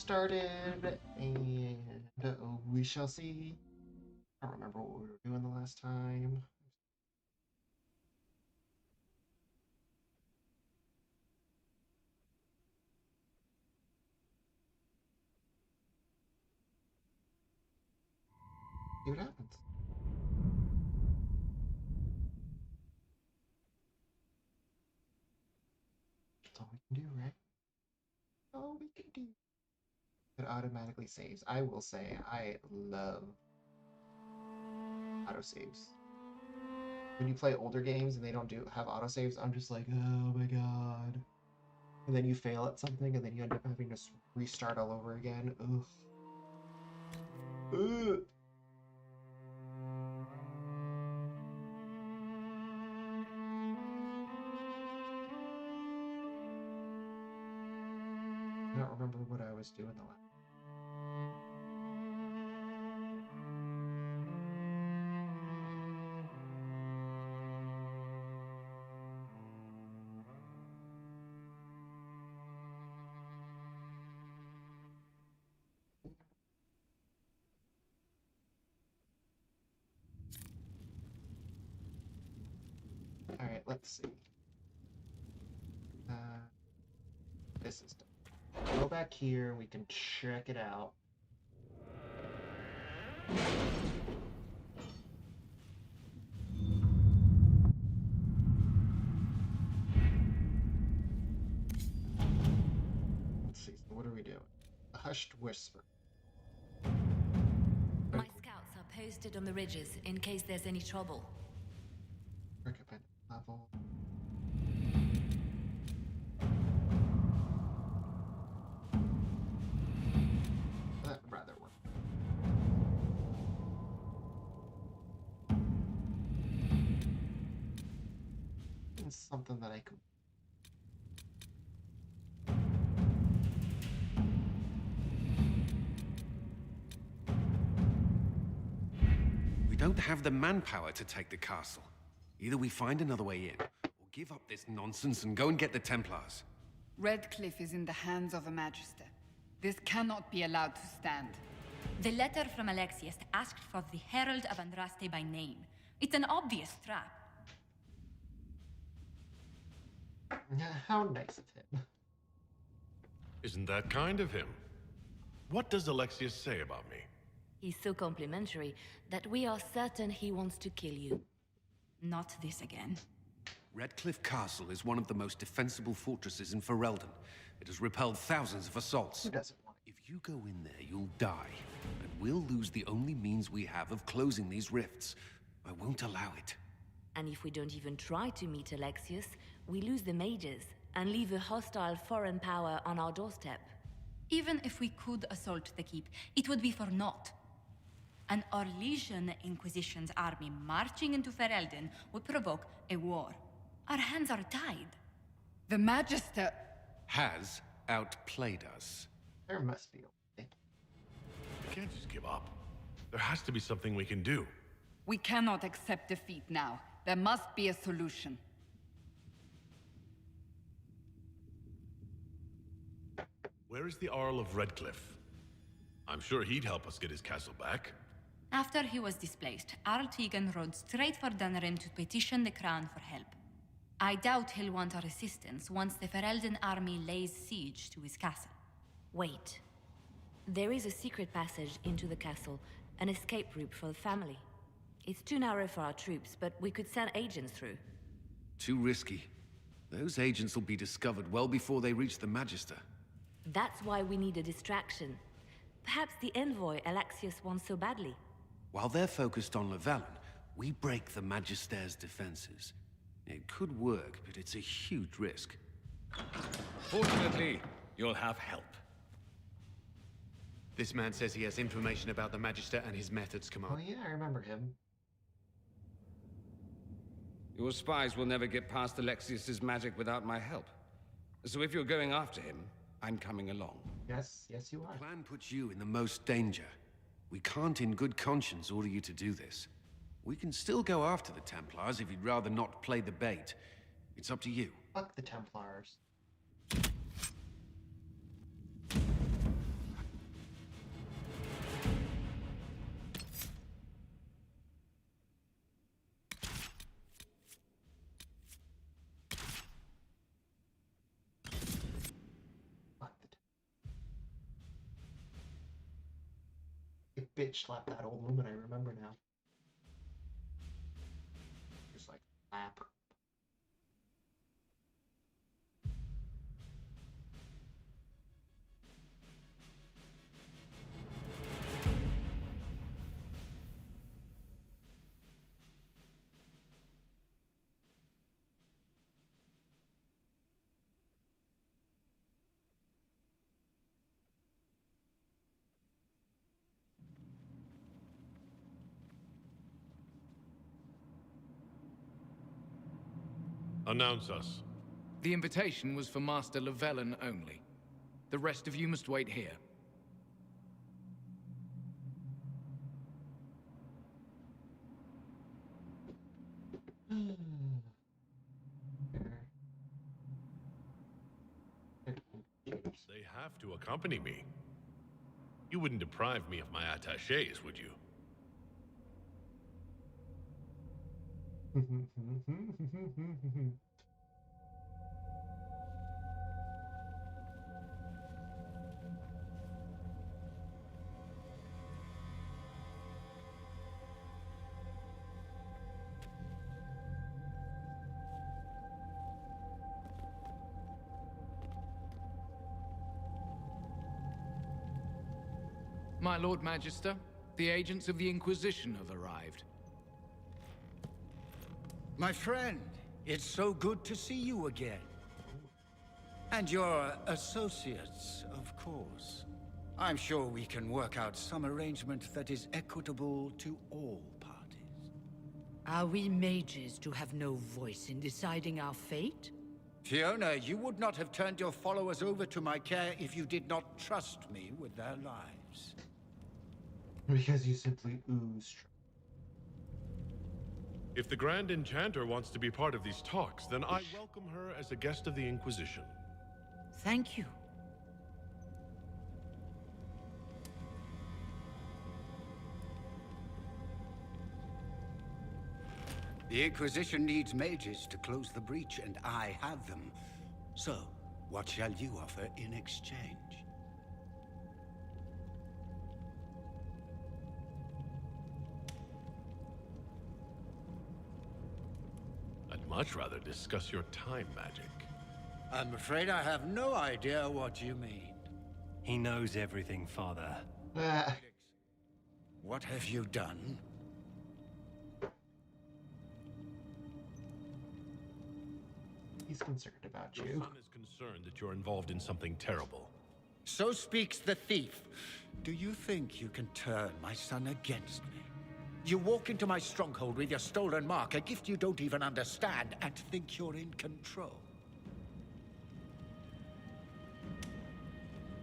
started, and we shall see. I don't remember what we were doing the last time. See what happens. That's all we can do, right? All we can do. It automatically saves. I will say, I love autosaves. When you play older games and they don't have autosaves, I'm just like, oh my god. And then you fail at something, and then you end up having to restart all over again. Ugh. Ugh. I don't remember what I was doing the last. All right, let's see. This is done. Go back here. We can check it out. Let's see. So what are we doing? A hushed whisper. My scouts are posted on the ridges in case there's any trouble. Recommend level. That rather work. It's something that I could. We don't have the manpower to take the castle. Either we find another way in, or give up this nonsense and go and get the Templars. Redcliffe is in the hands of a Magister. This cannot be allowed to stand. The letter from Alexius asked for the Herald of Andraste by name. It's an obvious trap. How nice of him. Isn't that kind of him? What does Alexius say about me? He's so complimentary that we are certain he wants to kill you. Not this again. Redcliffe Castle is one of the most defensible fortresses in Ferelden. It has repelled thousands of assaults. Who doesn't want it? If you go in there, you'll die. And we'll lose the only means we have of closing these rifts. I won't allow it. And if we don't even try to meet Alexius, we lose the mages and leave a hostile foreign power on our doorstep. Even if we could assault the keep, it would be for naught. An Orlesian Inquisition's army marching into Ferelden would provoke a war. Our hands are tied. The Magister... Has outplayed us. There must be a way. We can't just give up. There has to be something we can do. We cannot accept defeat now. There must be a solution. Where is the Arl of Redcliffe? I'm sure he'd help us get his castle back. After he was displaced, Arl Tegan rode straight for Dunnerin to petition the crown for help. I doubt he'll want our assistance once the Ferelden army lays siege to his castle. Wait. There is a secret passage into the castle, an escape route for the family. It's too narrow for our troops, but we could send agents through. Too risky. Those agents will be discovered well before they reach the Magister. That's why we need a distraction. Perhaps the envoy Alexius wants so badly. While they're focused on Lavalin, we break the Magister's defenses. It could work, but it's a huge risk. Fortunately, you'll have help. This man says he has information about the Magister and his methods, Oh Commander. yeah, I remember him. Your spies will never get past Alexius's magic without my help. So if you're going after him, I'm coming along. Yes, yes you The are. plan puts you in the most danger. We can't in good conscience order you to do this. We can still go after the Templars if you'd rather not play the bait. It's up to you. Fuck the Templars. bitch slap that old woman, I remember now. Just like, slap. Announce us. The invitation was for Master Llewellyn only. The rest of you must wait here. They have to accompany me. You wouldn't deprive me of my attachés, would you? My Lord Magister, the agents of the Inquisition have arrived. My friend, it's so good to see you again. And your associates, of course. I'm sure we can work out some arrangement that is equitable to all parties. Are we mages to have no voice in deciding our fate? Fiona, you would not have turned your followers over to my care if you did not trust me with their lives. Because you simply ooze. If the Grand Enchanter wants to be part of these talks, then I welcome her as a guest of the Inquisition. Thank you. The Inquisition needs mages to close the breach, and I have them. So, what shall you offer in exchange? I'd much rather discuss your time magic. I'm afraid I have no idea what you mean. He knows everything, Father. What have you done? He's concerned about Your you. son is concerned that you're involved in something terrible. So speaks the thief. Do you think you can turn my son against me? You walk into my stronghold with your stolen mark, a gift you don't even understand, and think you're in control.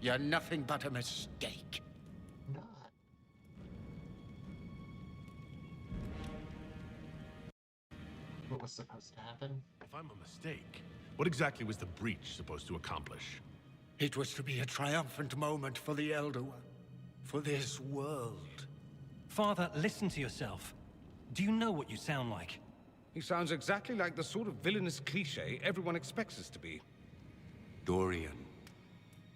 You're nothing but a mistake. Not. What was supposed to happen? If I'm a mistake, what exactly was the breach supposed to accomplish? It was to be a triumphant moment for the Elder One, for this world. Father, listen to yourself. Do you know what you sound like? He sounds exactly like the sort of villainous cliché everyone expects us to be. Dorian,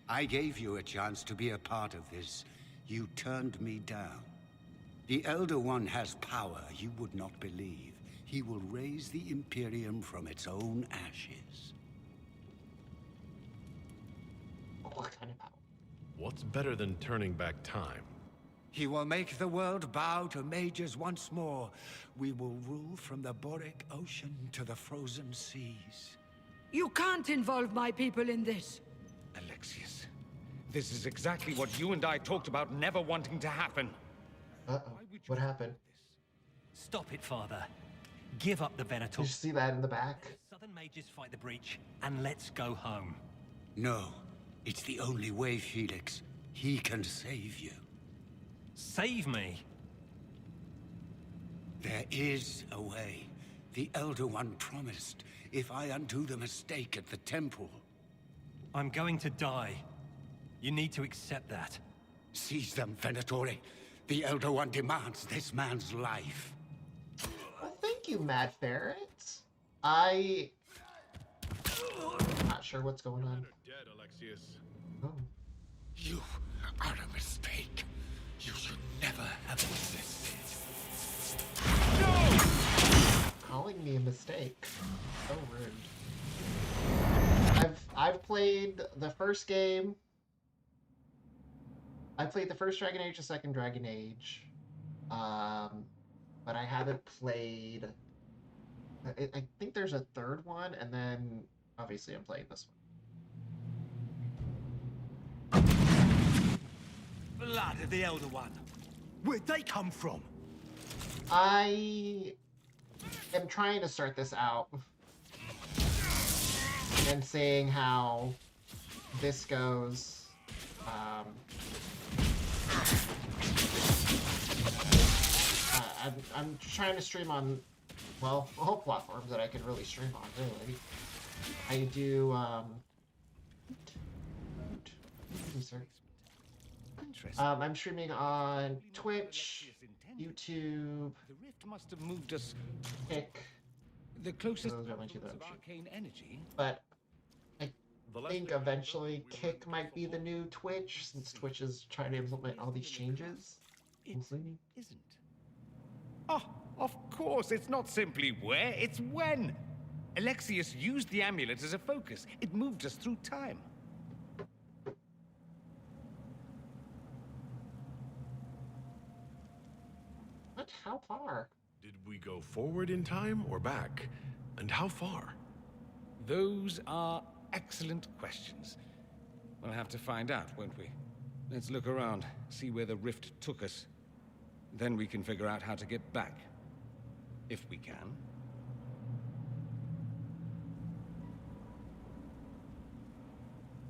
I gave you a chance to be a part of this. You turned me down. The Elder One has power you would not believe. He will raise the Imperium from its own ashes. What kind of power? What's better than turning back time? He will make the world bow to mages once more. We will rule from the Boric Ocean to the frozen seas. You can't involve my people in this. Alexius, this is exactly what you and I talked about never wanting to happen. Uh-oh. What happened? Stop it, Father. Give up the Venator. Did you see that in the back? Southern mages fight the breach, and let's go home. No, it's the only way, Felix. He can save you. Save me? There is a way. The Elder One promised, if I undo the mistake at the temple. I'm going to die. You need to accept that. Seize them, Venator. The Elder One demands this man's life. Well, thank you, Mad Ferret. I'm not sure what's going on. Dead, Alexius. Oh. You are a mistake. You should never have resisted. Calling me a mistake. So rude. I've played the first game. I played the first Dragon Age, the second Dragon Age. But I haven't played. I think there's a third one, and then obviously I'm playing this one. Blood of the Elder One. Where'd they come from? I am trying to start this out and seeing how this goes. I'm trying to stream on, well, all platforms that I can really stream on, really. I do, I'm streaming on Twitch, YouTube, The rift must have moved us. Kick. The closest Those are my two that I'm arcane energy. But I think eventually Kick might be the new Twitch, since Twitch is trying to implement all these changes. It isn't. Oh, of course, it's not simply where, it's when. Alexius used the amulet as a focus. It moved us through time. What? How far? Did we go forward in time or back? And how far? Those are excellent questions. We'll have to find out, won't we? Let's look around, see where the rift took us. Then we can figure out how to get back. If we can.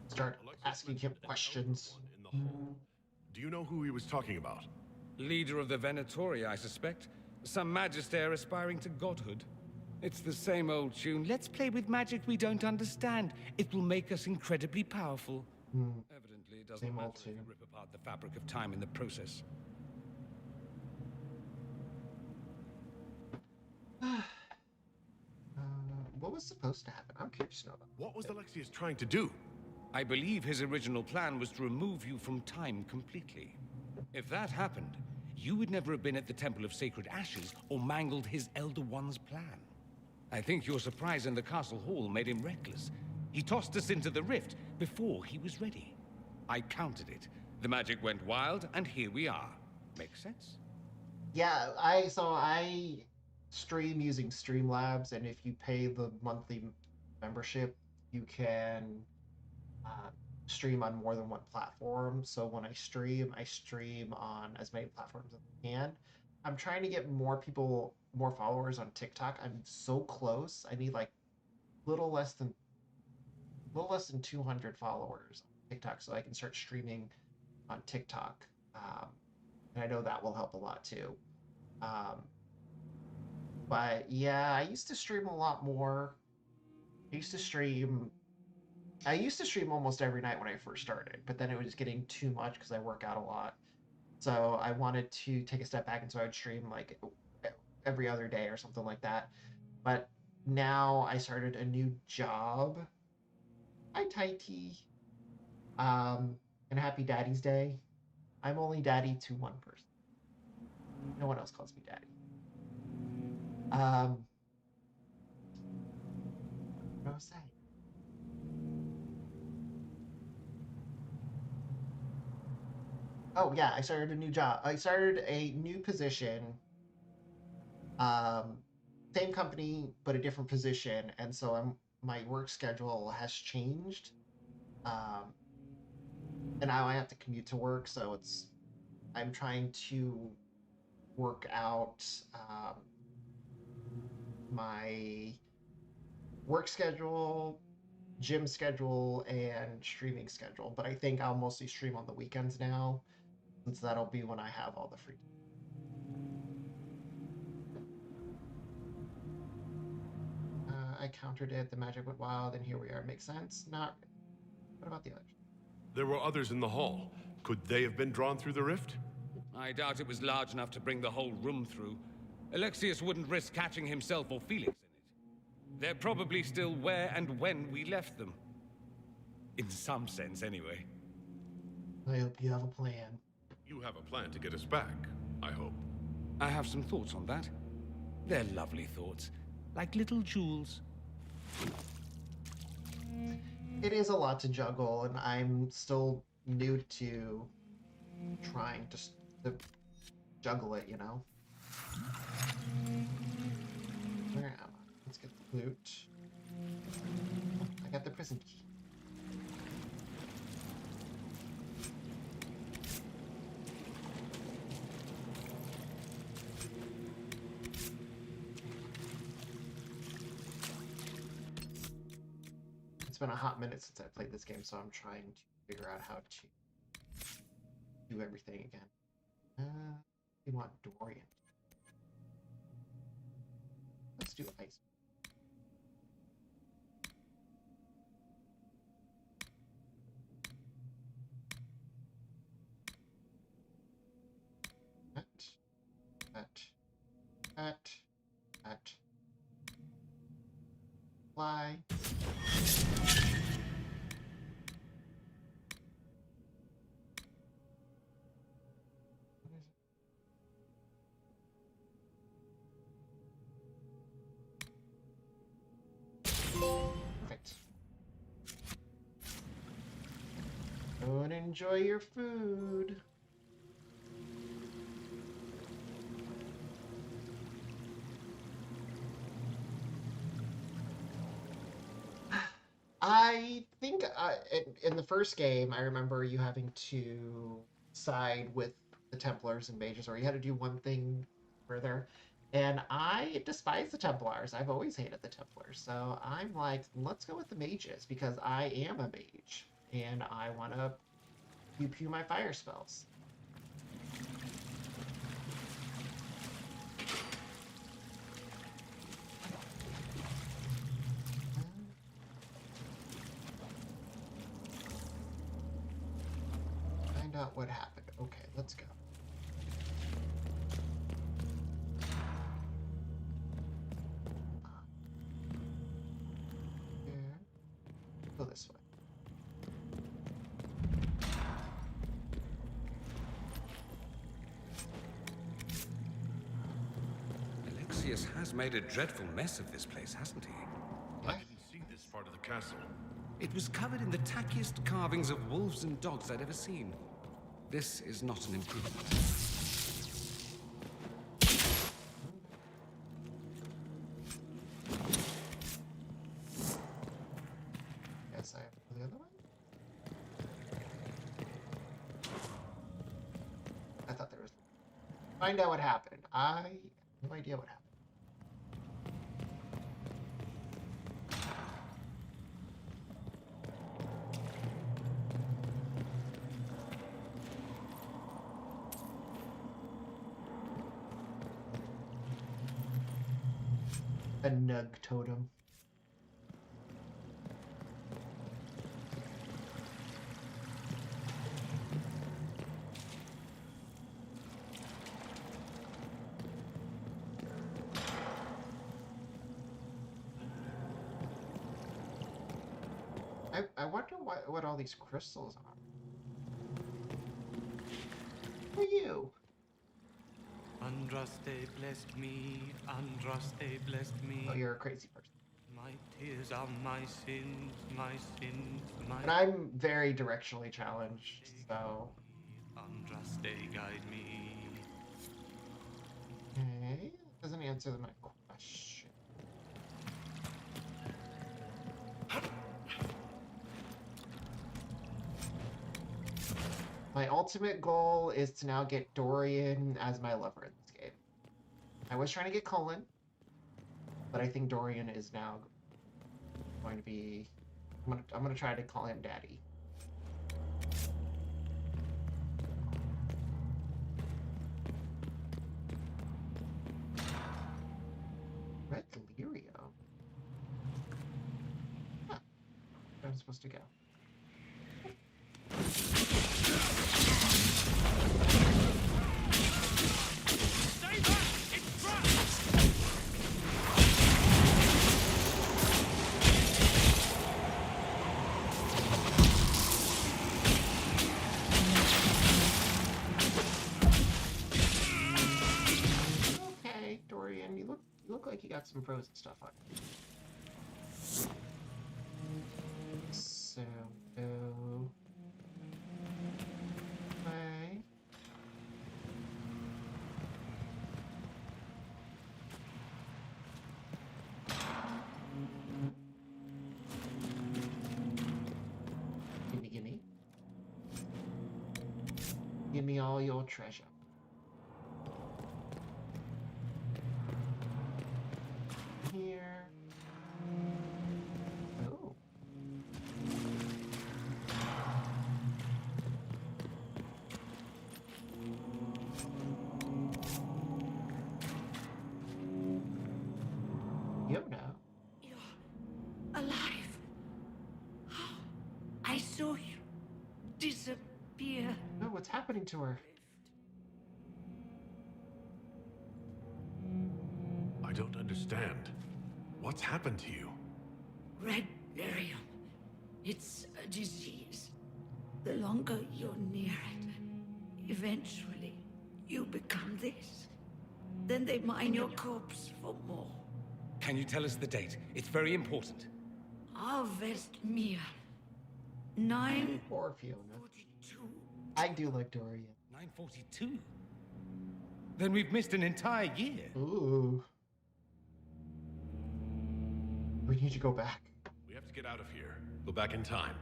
Start asking him questions. In the hall. Do you know who he was talking about? Leader of the Venatori, I suspect. Some Magister aspiring to godhood. It's the same old tune. Let's play with magic we don't understand. It will make us incredibly powerful. Evidently, it doesn't matter if we rip apart the fabric of time in the process. What was supposed to happen? I'm curious to know about. What was Alexius trying to do? I believe his original plan was to remove you from time completely. If that happened, you would never have been at the Temple of Sacred Ashes or mangled his Elder One's plan. I think your surprise in the castle hall made him reckless. He tossed us into the rift before he was ready. I countered it. The magic went wild, and here we are. Makes sense? Yeah, I stream using Streamlabs, and if you pay the monthly membership, you can stream on more than one platform. So when I stream on as many platforms as I can. I'm trying to get more people, more followers on TikTok. I'm so close. I need like little less than 200 followers on TikTok so I can start streaming on TikTok. And I know that will help a lot too. But yeah, I used to stream a lot more. I used to stream almost every night when I first started, but then it was getting too much because I work out a lot. So I wanted to take a step back, and so I would stream like every other day or something like that. But now I started a new job. Hi, Taiti. And happy Daddy's Day. I'm only daddy to one person. No one else calls me daddy. What was I saying? Oh yeah, I started a new job. I started a new position. Same company, but a different position, and so my work schedule has changed. And now I have to commute to work, so I'm trying to work out my work schedule, gym schedule, and streaming schedule. But I think I'll mostly stream on the weekends now, since that'll be when I have all the free time. I countered it, the magic went wild, and here we are. Makes sense? Not. What about the others? There were others in the hall. Could they have been drawn through the rift? I doubt it was large enough to bring the whole room through. Alexius wouldn't risk catching himself or Felix in it. They're probably still where and when we left them. In some sense, anyway. I hope you have a plan. You have a plan to get us back, I hope. I have some thoughts on that. They're lovely thoughts, like little jewels. It is a lot to juggle, and I'm still new to trying to juggle it, you know? Where am I? Let's get the loot. I got the prison key. It's been a hot minute since I played this game, so I'm trying to figure out how to do everything again. We want Dorian. Let's do ice. At. Fly. Perfect. Go and enjoy your food. I think in the first game, I remember you having to side with the Templars and Mages, or you had to do one thing further. And I despise the Templars. I've always hated the Templars. So I'm like, let's go with the Mages, because I am a mage. And I want to pew-pew my fire spells. Find out what happened. Okay, let's go. Go this way. Alexius has made a dreadful mess of this place, hasn't he? I didn't see this part of the castle. It was covered in the tackiest carvings of wolves and dogs I'd ever seen. This is not an improvement. Guess I have to go the other way? I thought there was... Find out what happened. I have no idea what happened. A nug totem. I wonder what all these crystals are. Who are you? Andraste blessed me, Andraste blessed me. Oh, you're a crazy person. My tears are my sins, my sins, my... And I'm very directionally challenged, so... Andraste guide me. Okay, doesn't answer my question. My ultimate goal is to now get Dorian as my lover in this game. I was trying to get Cullen, but I think Dorian is now going to be... I'm gonna try to call him Daddy. Red Delirium? Huh. Where am I supposed to go? Stay back! It's trapped! like you got some frozen stuff on you. So, go... Bye. Gimme, gimme. Give me all your treasure. Here. Oh. Yona. You're alive. I saw you disappear. No, what's happening to her? I don't understand. What's happened to you? Red lyrium. It's a disease. The longer you're near it, eventually you become this. Then they mine your corpse for more. Can you tell us the date? It's very important. Harvest Mir. 942. Poor Fiona. I do like Dorian. 942? Then we've missed an entire year. Ooh. We need to go back. We have to get out of here. Go back in time.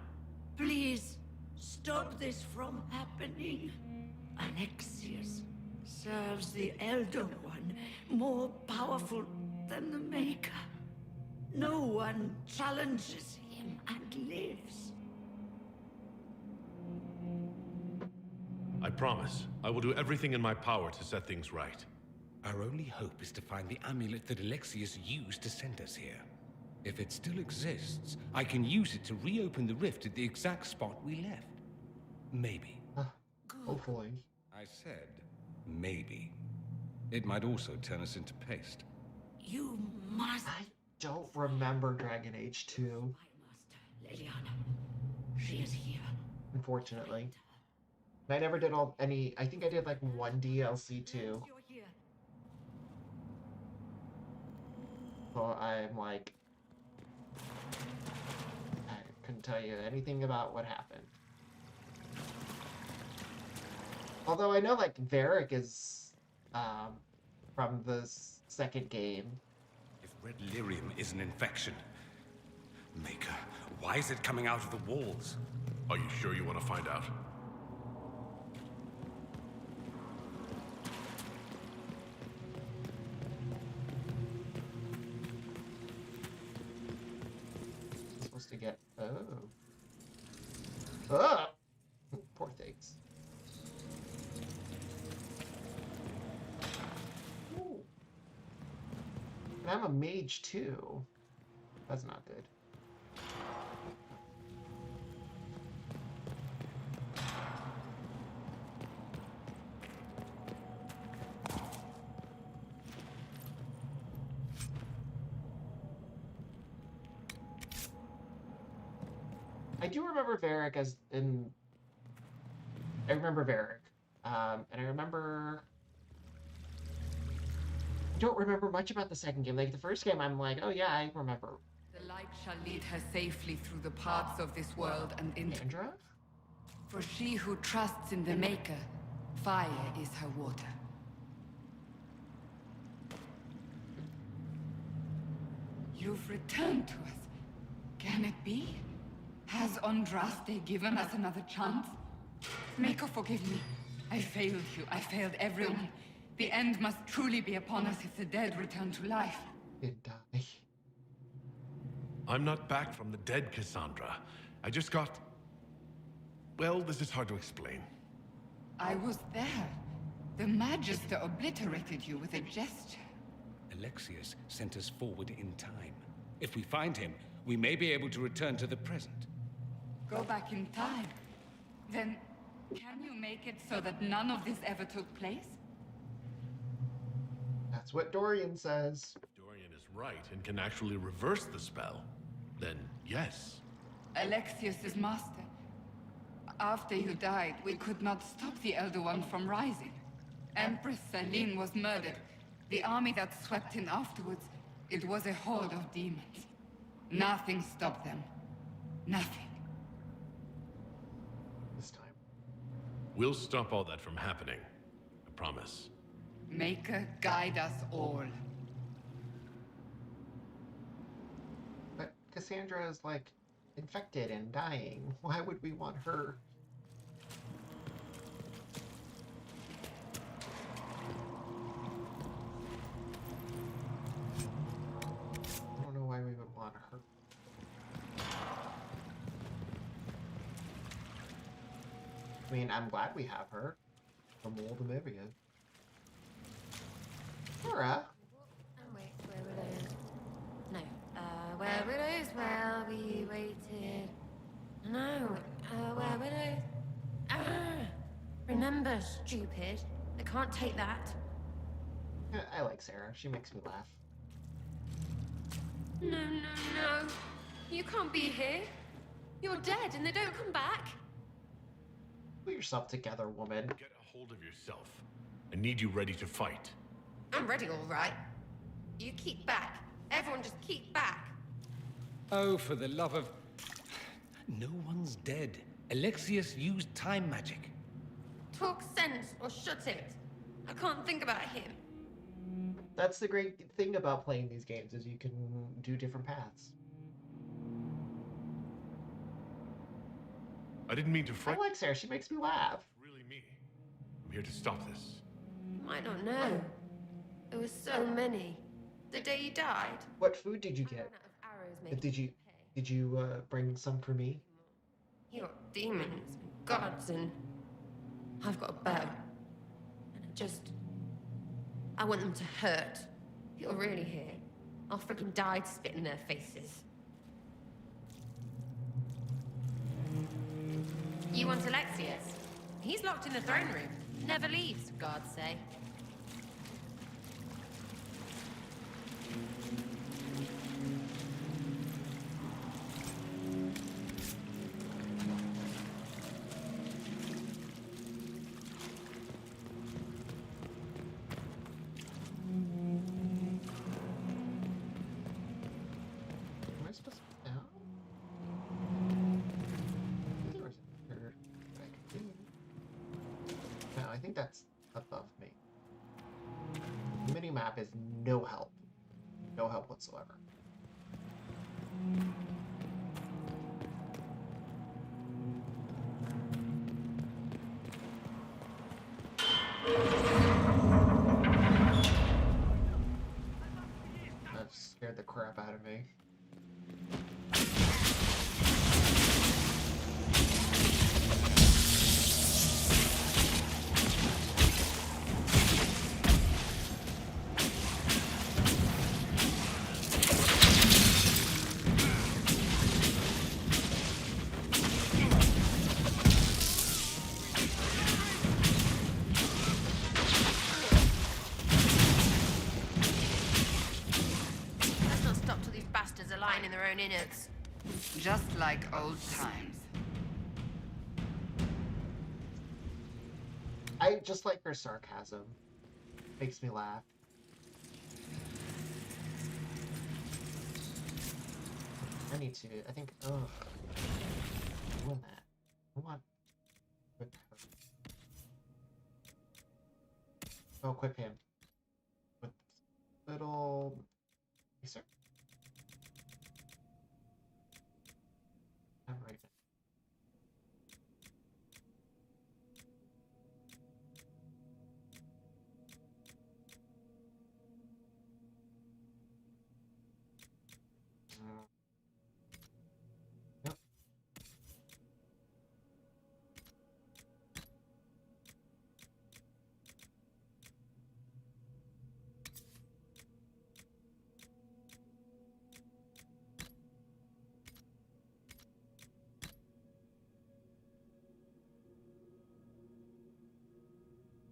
Please, stop this from happening. Alexius serves the Elder One, more powerful than the Maker. No one challenges him and lives. I promise. I will do everything in my power to set things right. Our only hope is to find the amulet that Alexius used to send us here. If it still exists, I can use it to reopen the rift at the exact spot we left. Maybe. Hopefully. I said, maybe. It might also turn us into paste. You must... I don't remember Dragon Age 2. My master, Leliana. She is here. Unfortunately. I never did I think I did like one DLC too. So I'm like... I couldn't tell you anything about what happened. Although I know like Varric is from the second game. If red lyrium is an infection, Maker, why is it coming out of the walls? Are you sure you want to find out? Supposed to get... Oh. Ah! Poor things. Ooh. And I'm a mage too. That's not good. I do remember Varric as in... I remember Varric. And I remember... I don't remember much about the second game. Like, the first game, I'm like, oh yeah, I remember. The light shall lead her safely through the paths of this world and into... Andra? For she who trusts in the Maker, fire is her water. You've returned to us. Can it be? Has Andraste given us another chance? Maker, forgive me. I failed you. I failed everyone. The end must truly be upon us if the dead return to life. Did die. I'm not back from the dead, Cassandra. I just got... Well, this is hard to explain. I was there. The Magister obliterated you with a gesture. Alexius sent us forward in time. If we find him, we may be able to return to the present. Go back in time. Then, can you make it so that none of this ever took place? That's what Dorian says. Dorian is right and can actually reverse the spell. Then, yes. Alexius is master. After you died, we could not stop the Elder One from rising. Empress Celine was murdered. The army that swept in afterwards, It was a horde of demons. Nothing stopped them. Nothing. This time. We'll stop all that from happening. I promise. Maker, guide us all. But Cassandra is like infected and dying. Why would we want her? I don't know why we would want her. I mean, I'm glad we have her. From all the Mivia. Laura. Wait, where widows? No. Where widows? Well, we waited. No. Where widows? Remember, stupid. I can't take that. I like Sarah. She makes me laugh. No. You can't be here. You're dead and they don't come back. Put yourself together, woman. Get a hold of yourself. I need you ready to fight. I'm ready, all right. You keep back. Everyone just keep back. Oh, for the love of... No one's dead. Alexius used time magic. Talk sense or shut it. I can't think about him. That's the great thing about playing these games, is you can do different paths. I didn't mean to I frighten. like Sarah. She makes me laugh. Really me. I'm here to stop this. Might not know. There was so many. The day you died. What food did you I ran get? out of arrows making Did you bring some for me? You got demons and gods and I've got a bow. And I want them to hurt. If you're really here, I'll freaking die to spit in their faces. You want Alexius? He's locked in the throne room. Never leaves, for God's sake. Am I supposed to be down? Or is it here that I can do? No, I think that's above me. The mini-map is no help. No help whatsoever. That scared the crap out of me. Let's not stop till these bastards are lying in their own innards. Just like old times. I just like her sarcasm. Makes me laugh. I need to. I think. Oh, doing that. I want. Equip her. Oh, equip him with little. Yes, sir. I'm right now. Yep.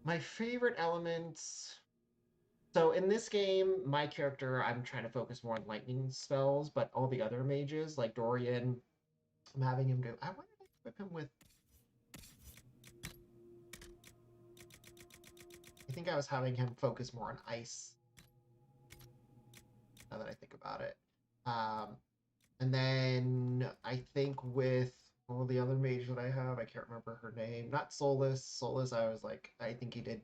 My favorite elements. So in this game, my character, I'm trying to focus more on lightning spells, but all the other mages, like Dorian, I'm having him do. I wonder if I equip him with. I think I was having him focus more on ice. Now that I think about it. And then I think with the other mage that I have, I can't remember her name. Not Solus. Solus, I was like, I think he did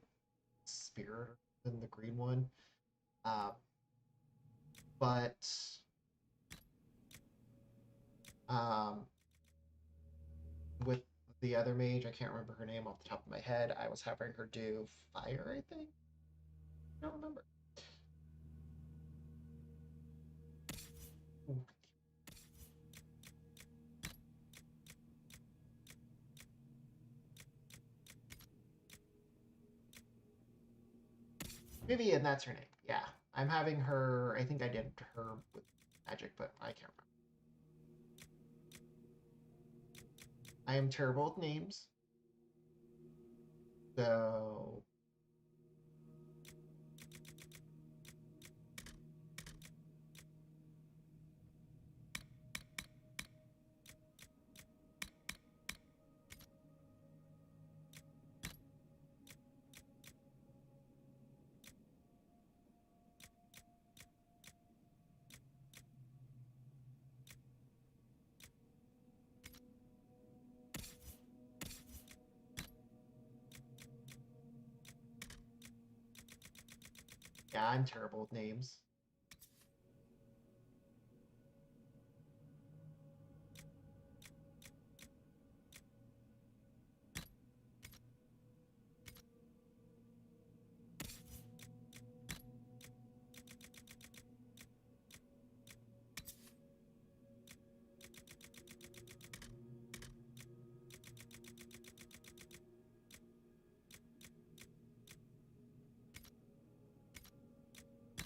Spirit than the green one. But with the other mage, I can't remember her name off the top of my head. I was having her do fire, I think. I don't remember. Ooh. Vivian, that's her name. Yeah, I'm having her. I think I did her with magic, but I can't remember. I am terrible with names. So yeah, I'm terrible with names.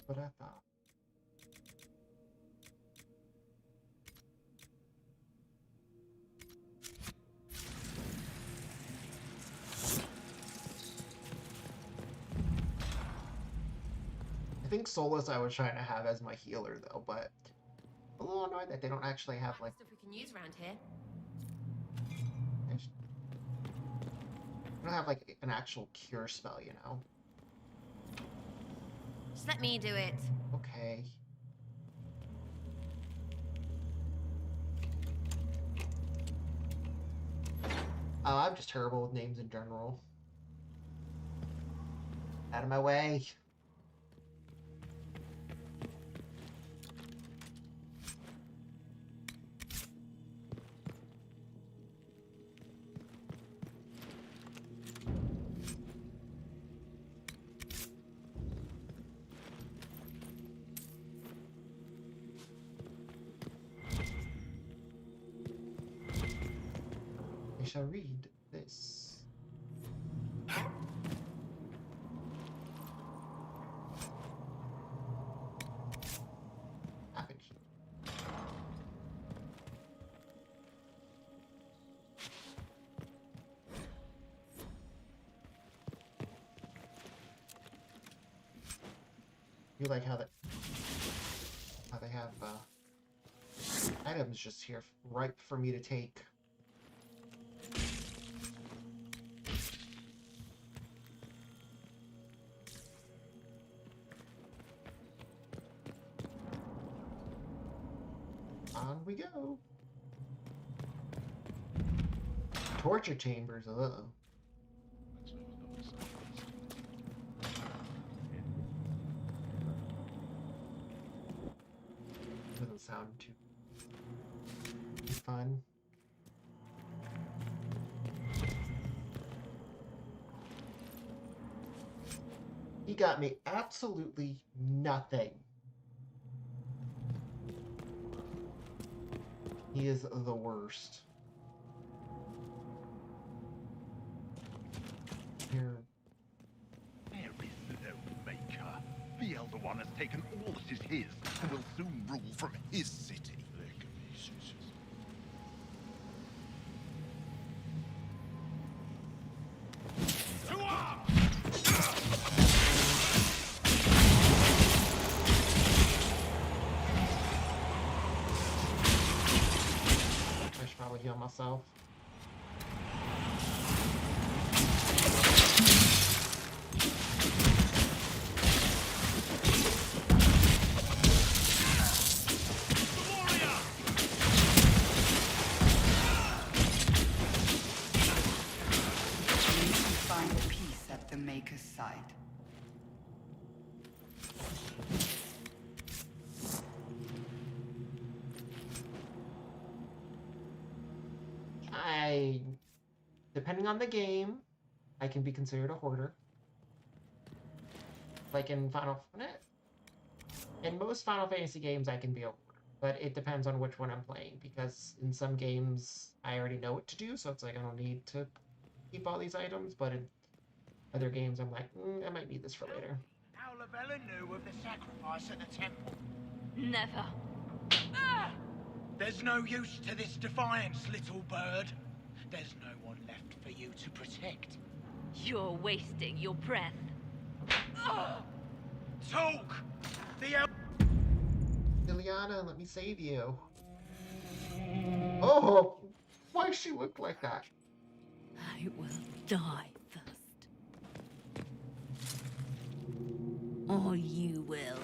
What I thought. I think Solus I was trying to have as my healer though, but I'm a little annoyed that they don't actually have like Stuff we can use around here. they don't have like an actual cure spell, you know. Just let me do it. Okay. I'm just terrible with names in general. Out of my way. I shall read this. Happened. You like how they have items just here ripe for me to take. On we go. Torture chambers, ugh. Doesn't sound too fun. He got me absolutely nothing. He is the worst. Here. There is no maker. The Elder One has taken all that is his and will soon rule from his city. I should probably heal myself. the Maker's side. Depending on the game, I can be considered a hoarder. Like in in most Final Fantasy games, I can be a hoarder. But it depends on which one I'm playing, because in some games, I already know what to do, so it's like I don't need to keep all these items, but in other games, I'm like, I might need this for later. How Lavella knew of the sacrifice at the temple. Never. There's no use to this defiance, little bird. There's no one left for you to protect. You're wasting your breath. Talk! The Leliana, let me save you. Oh! Why does she look like that? I will die first. Or you will.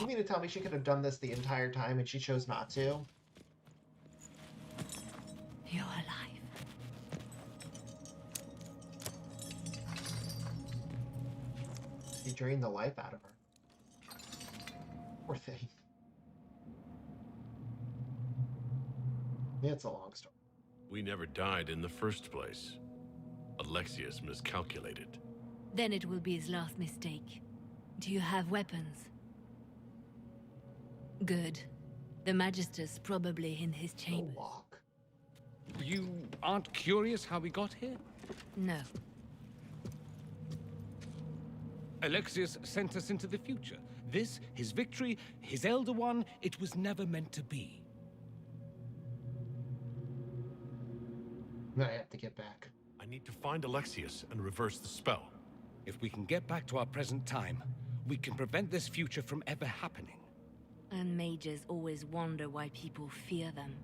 You mean to tell me she could have done this the entire time and she chose not to? You're alive. You drained the life out of her. Poor thing. It's a long story. We never died in the first place. Alexius miscalculated. Then it will be his last mistake. Do you have weapons? Good. The Magister's probably in his chambers. You aren't curious how we got here? No. Alexius sent us into the future. This, his victory, his Elder One, it was never meant to be. I have to get back. I need to find Alexius and reverse the spell. If we can get back to our present time, we can prevent this future from ever happening. And mages always wonder why people fear them.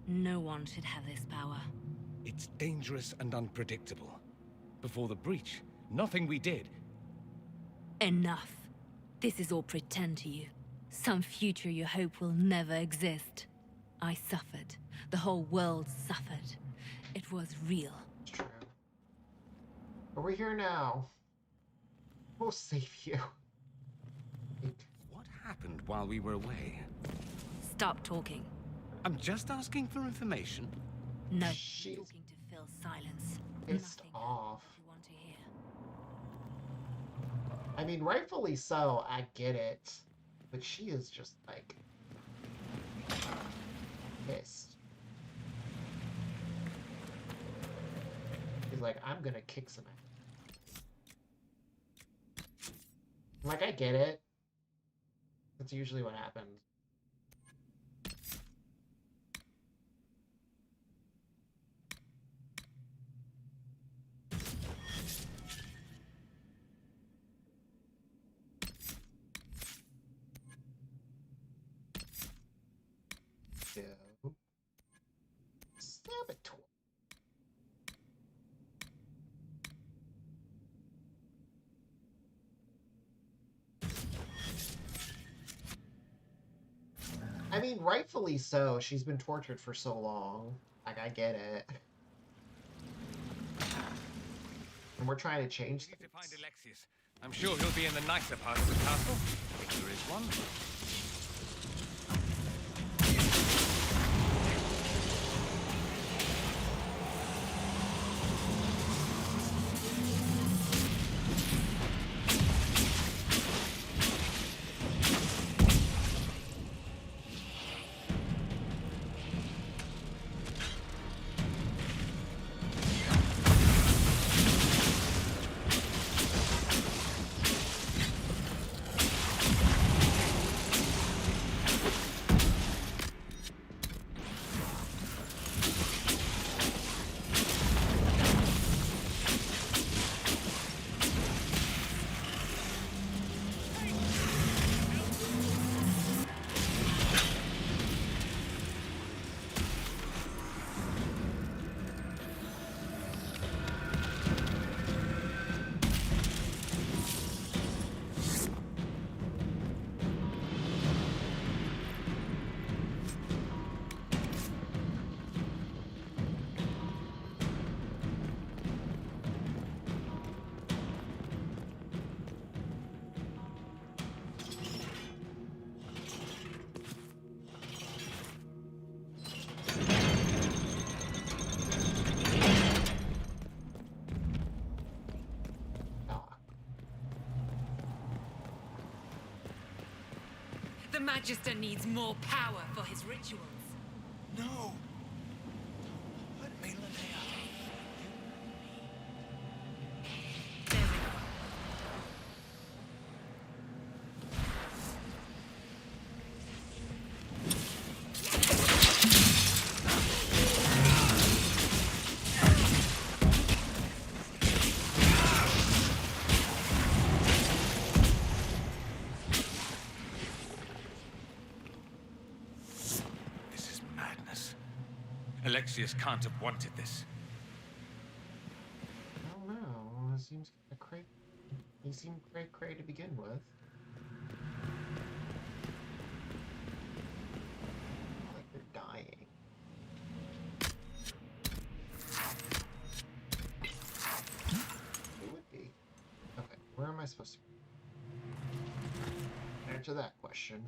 No one should have this power. It's dangerous and unpredictable. Before the breach, nothing we did. Enough. This is all pretend to you. Some future you hope will never exist. I suffered. The whole world suffered. It was real. It's true. But we're here now. We'll save you. What happened while we were away? Stop talking. I'm just asking for information. No. Talking to fill silence. Pissed off. You want to hear. I mean, rightfully so, I get it. But she is just like pissed. He's like, I'm gonna kick some ass. Like, I get it. That's usually what happens. So, Saboteur. I mean, rightfully so. She's been tortured for so long. Like, I get it. And we're trying to change things. Need to find Alexius. I'm sure he'll be in the nicer part of the castle, if there is one. Magister needs more power for his rituals. No! Let me, Linnea. There we go. This is madness. Alexius can't have wanted this. I don't know. It seems kind of cray. He seemed cray to begin with. Like they're dying. It would be. Okay, where am I supposed to answer that question?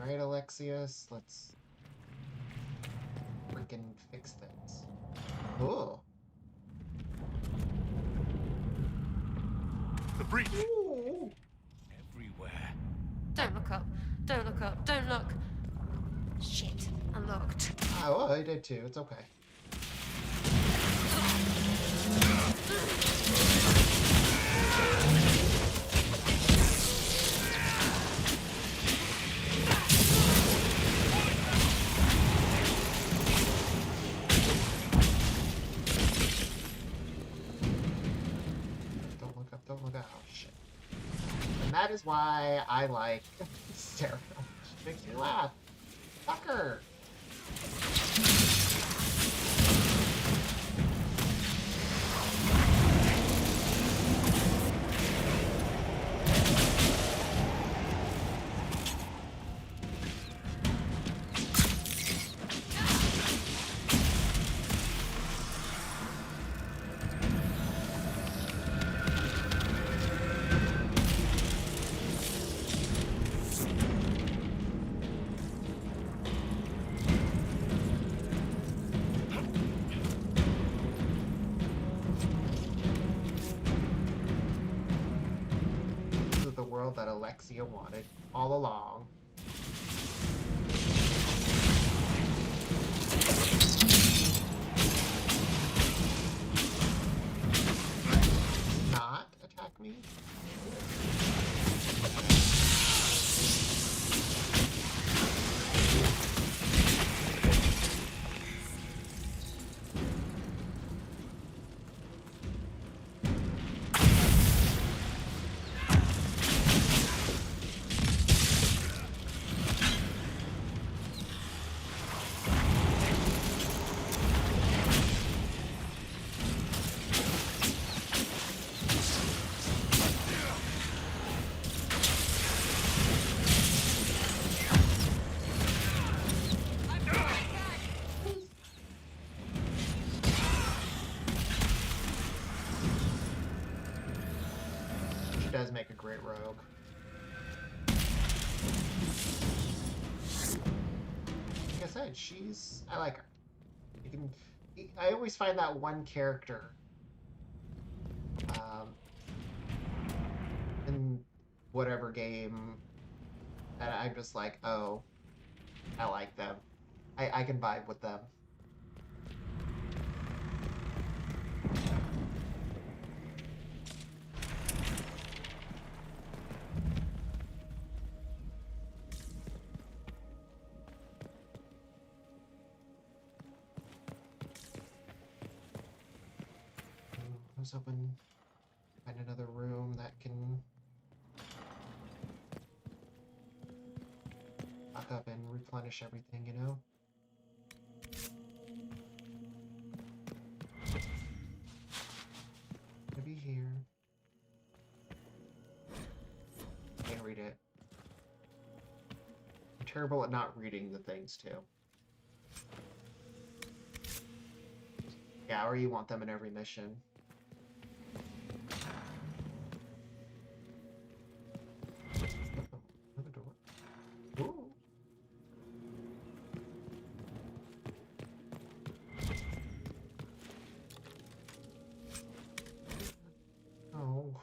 Alright, Alexius, let's freaking fix things. Oh. The breach! Ooh. Everywhere. Don't look up. Don't look up. Don't look. Shit. Unlocked. Oh, I did too. It's okay. Don't look up. Don't look up. Oh, shit. And that is why I like Sarah. She makes me laugh. Fuck her. This is the world that Alexia wanted all along. Not attack me? She does make a great rogue. Like I said, I like her. I always find that one character in whatever game that I'm just like, oh, I like them. I can vibe with them. I was hoping to find another room that can back up and replenish everything, you know? Maybe here. Can't read it. I'm terrible at not reading the things, too. Yeah, or you want them in every mission. Another door. Ooh. Oh.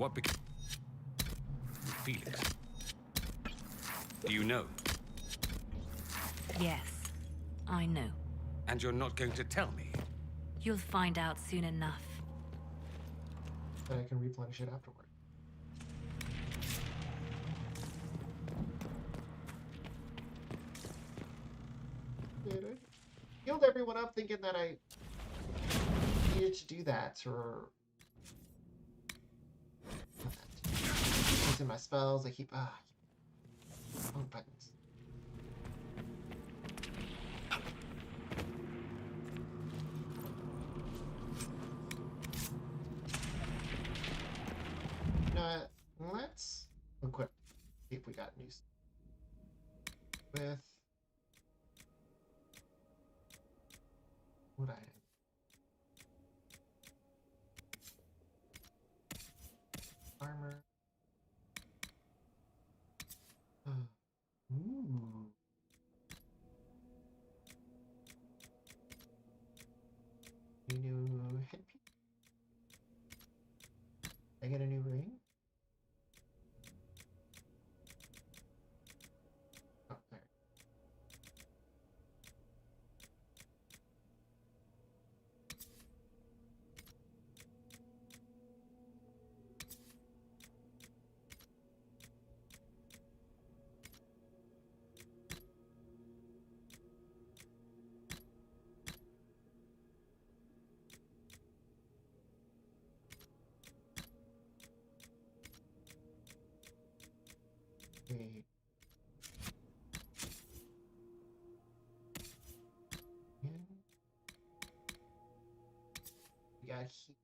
What became of Felix? Do you know? Yes, I know. And you're not going to tell me? You'll find out soon enough. But I can replenish it afterward. Did I healed everyone up thinking that I needed to do that, or using my spells. I keep wrong buttons. You know what? Let's equip. See if we got new stuff. With what item? Armor. Ooh. A new headpiece. I get a new ring. Oh, there. Wait. We got heat.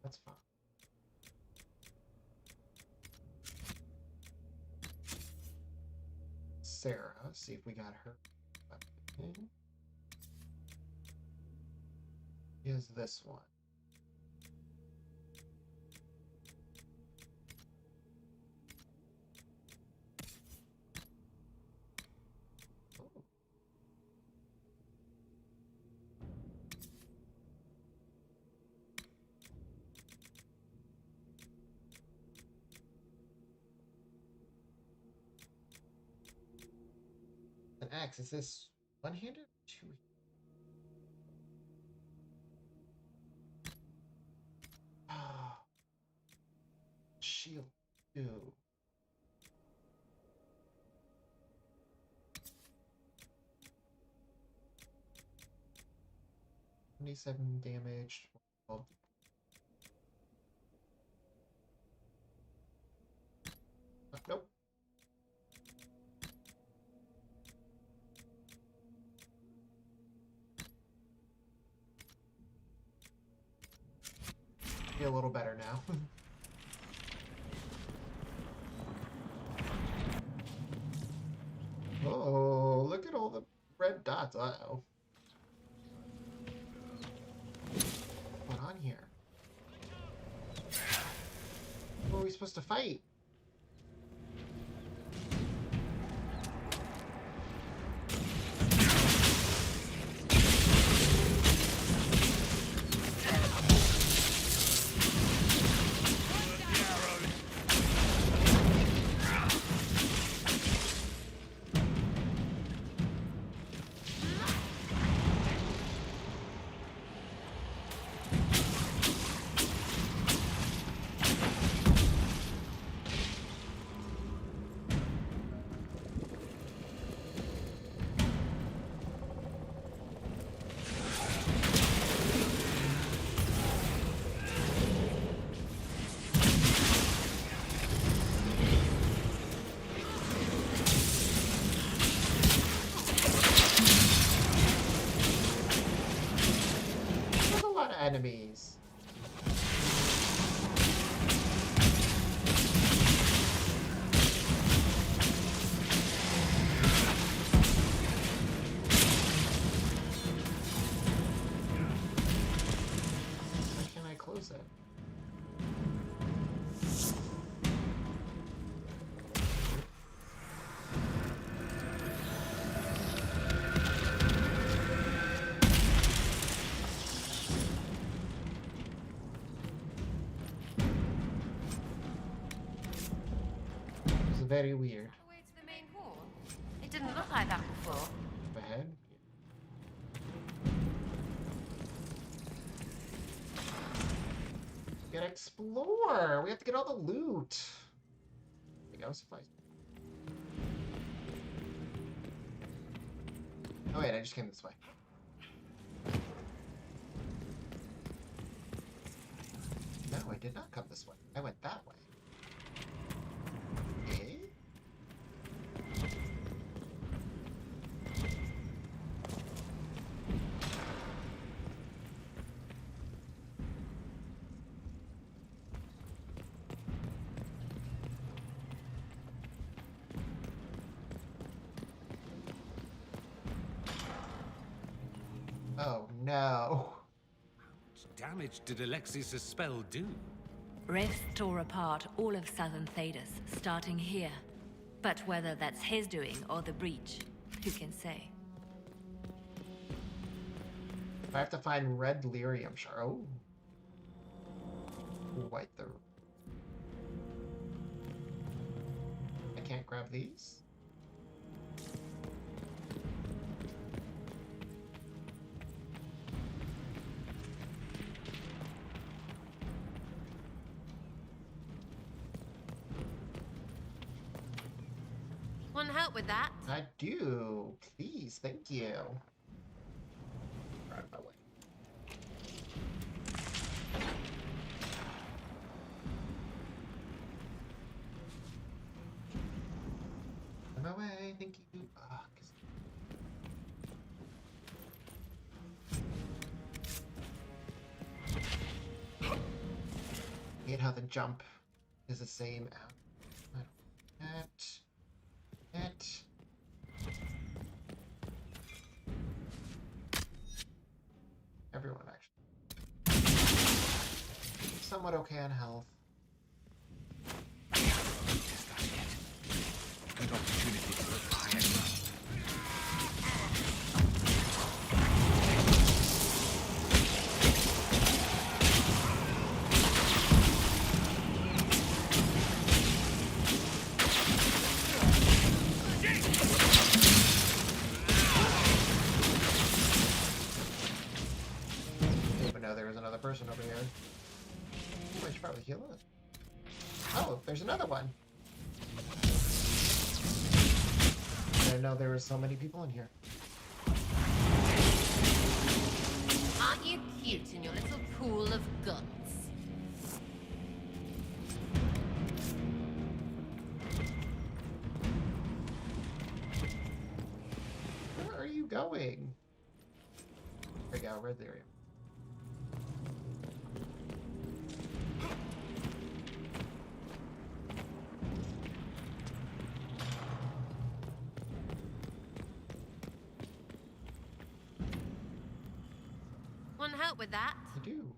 That's fine. Sarah, see if we got her. Is this one? Oh. An axe, is this one-handed or two-handed? Ah, shield too. $27 damage. Well, nope. Feel a little better now. Oh, look at all the red dots. Uh-oh. What's on here? Who are we supposed to fight? Enemies. Why can't I close it? very weird. Way to the main hall. It didn't look like that before. Up ahead. We gotta explore. We have to get all the loot. There we go. Suffice. Oh wait, I just came this way. No, I did not come this way. I went that way. Okay. Oh no. What damage did Alexis' spell do? Rifts tore apart all of southern Thedas, starting here. But whether that's his doing or the breach, who can say? I have to find red lyrium shard. Oh. White the. I can't grab these. Want help with that? I do. Please, thank you. Right my way. On my way, thank you. Hate how the jump is the same out. Everyone actually. Somewhat okay on health. Good opportunity to look higher. Person over here. Ooh, I should probably heal it. Oh, there's another one. I didn't know there were so many people in here. Aren't you cute in your little pool of guts? Where are you going? There we go, red lyrium. Help with that? I do.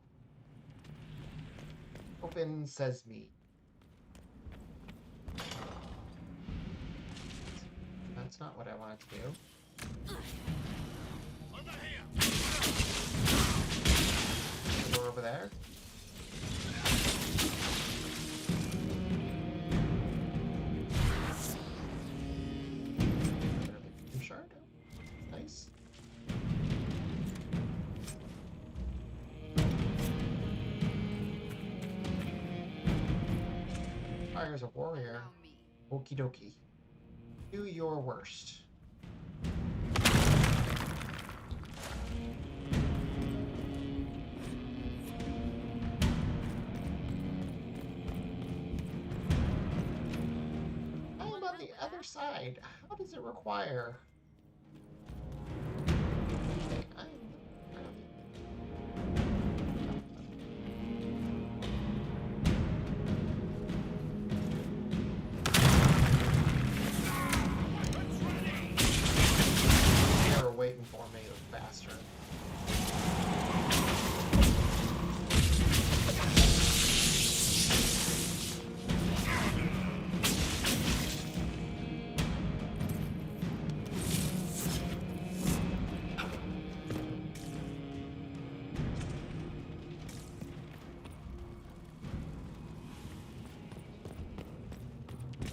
Open sesame. That's not what I wanted to do. Over here. Door over there. Shard. Nice. Fire's a warrior. Okie dokie. Do your worst. How about the other side? How does it require? Okay, waiting for me, the bastard.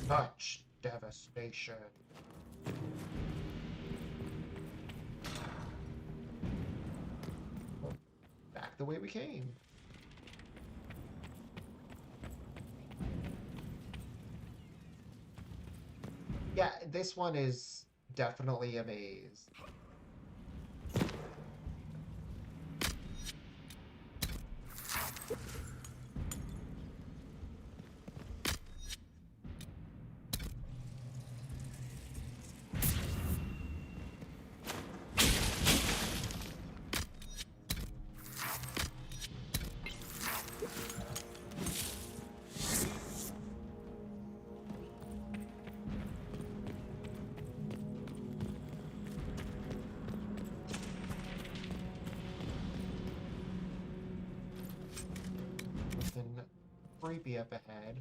Touch. devastation. Back the way we came. Yeah, this one is definitely a maze. Creepy up ahead.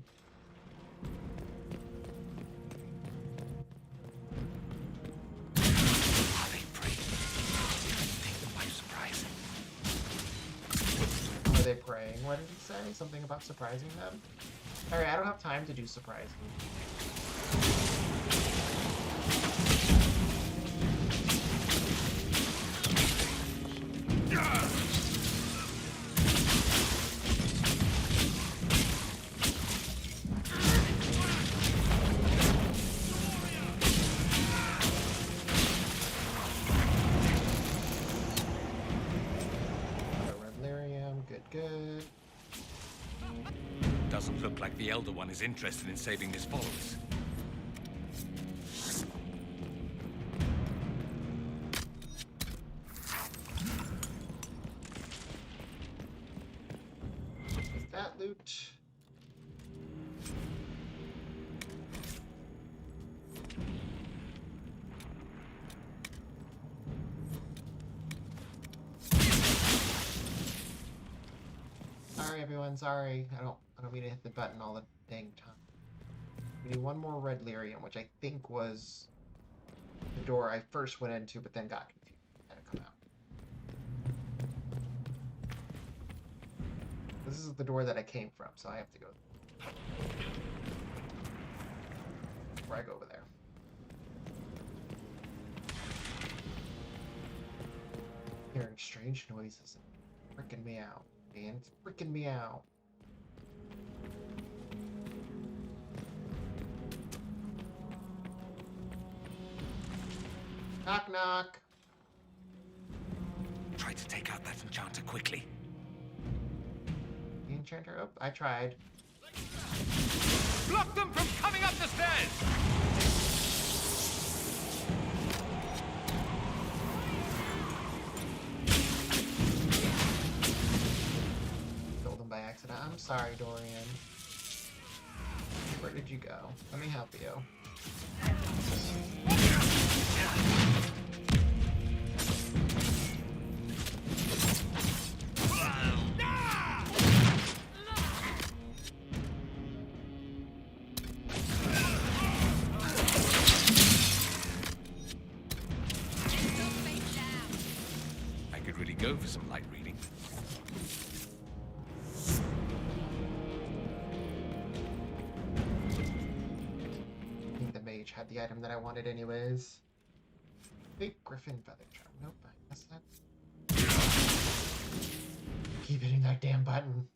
Are they praying? Take them by surprise. Are they praying? What did he say? Something about surprising them? Alright, I don't have time to do surprising. Good. Doesn't look like the Elder One is interested in saving his followers. Is that loot? Sorry, everyone. Sorry. I don't mean to hit the button all the dang time. We need one more red lyrium, which I think was the door I first went into, but then got confused. Had to come out. This is the door that I came from, so I have to go. Before I go over there. Hearing strange noises and freaking me out. Man, it's freaking me out. Knock, knock. Try to take out that enchanter quickly. The enchanter? Oh, I tried. Block them from coming up the stairs! By accident. I'm sorry, Dorian. Where did you go? Let me help you. I could really go for some light reading. Had the item that I wanted anyways. Big Griffin feather charm. Nope, I guess that's... Keep hitting that damn button.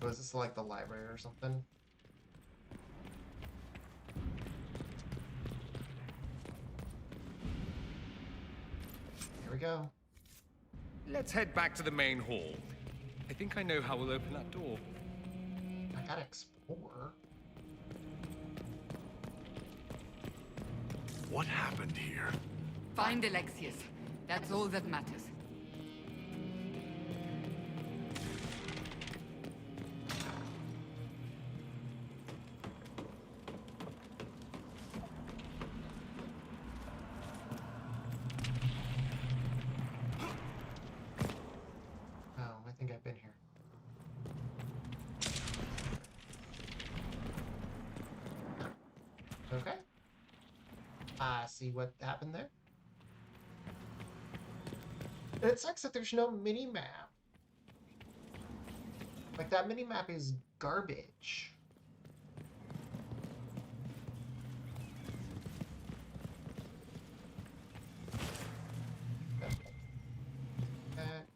Was this like the library or something? Here we go. Let's head back to the main hall. I think I know how we'll open that door. I gotta explore. What happened here? Find Alexius. That's all that matters. See what happened there? And it sucks that there's no mini-map. Like, that mini-map is garbage. That.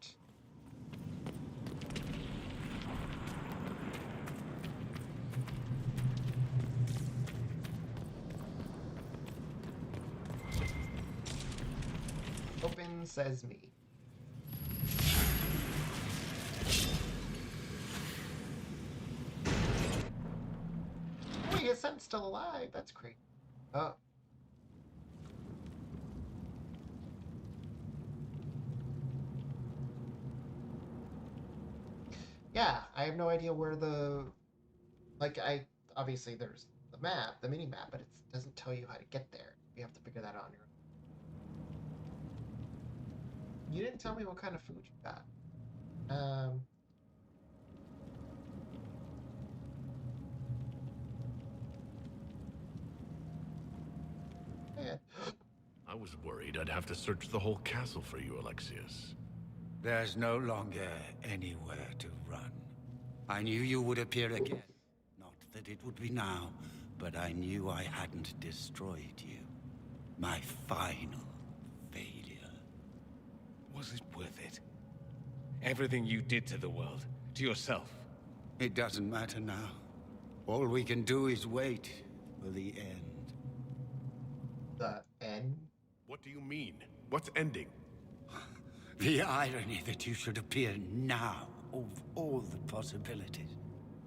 Open sesame. Oh, his son's still alive. That's great. Oh. Yeah, I have no idea where the... Like, obviously there's the map, the mini-map, but it doesn't tell you how to get there. You have to figure that out on your own. You didn't tell me what kind of food you got. Yeah. I was worried I'd have to search the whole castle for you, Alexius. There's no longer anywhere to run. I knew you would appear again. Not that it would be now, but I knew I hadn't destroyed you. My final failure. Was it worth it? Everything you did to the world, to yourself. It doesn't matter now. All we can do is wait for the end. The end? What do you mean? What's ending? The irony that you should appear now of all the possibilities.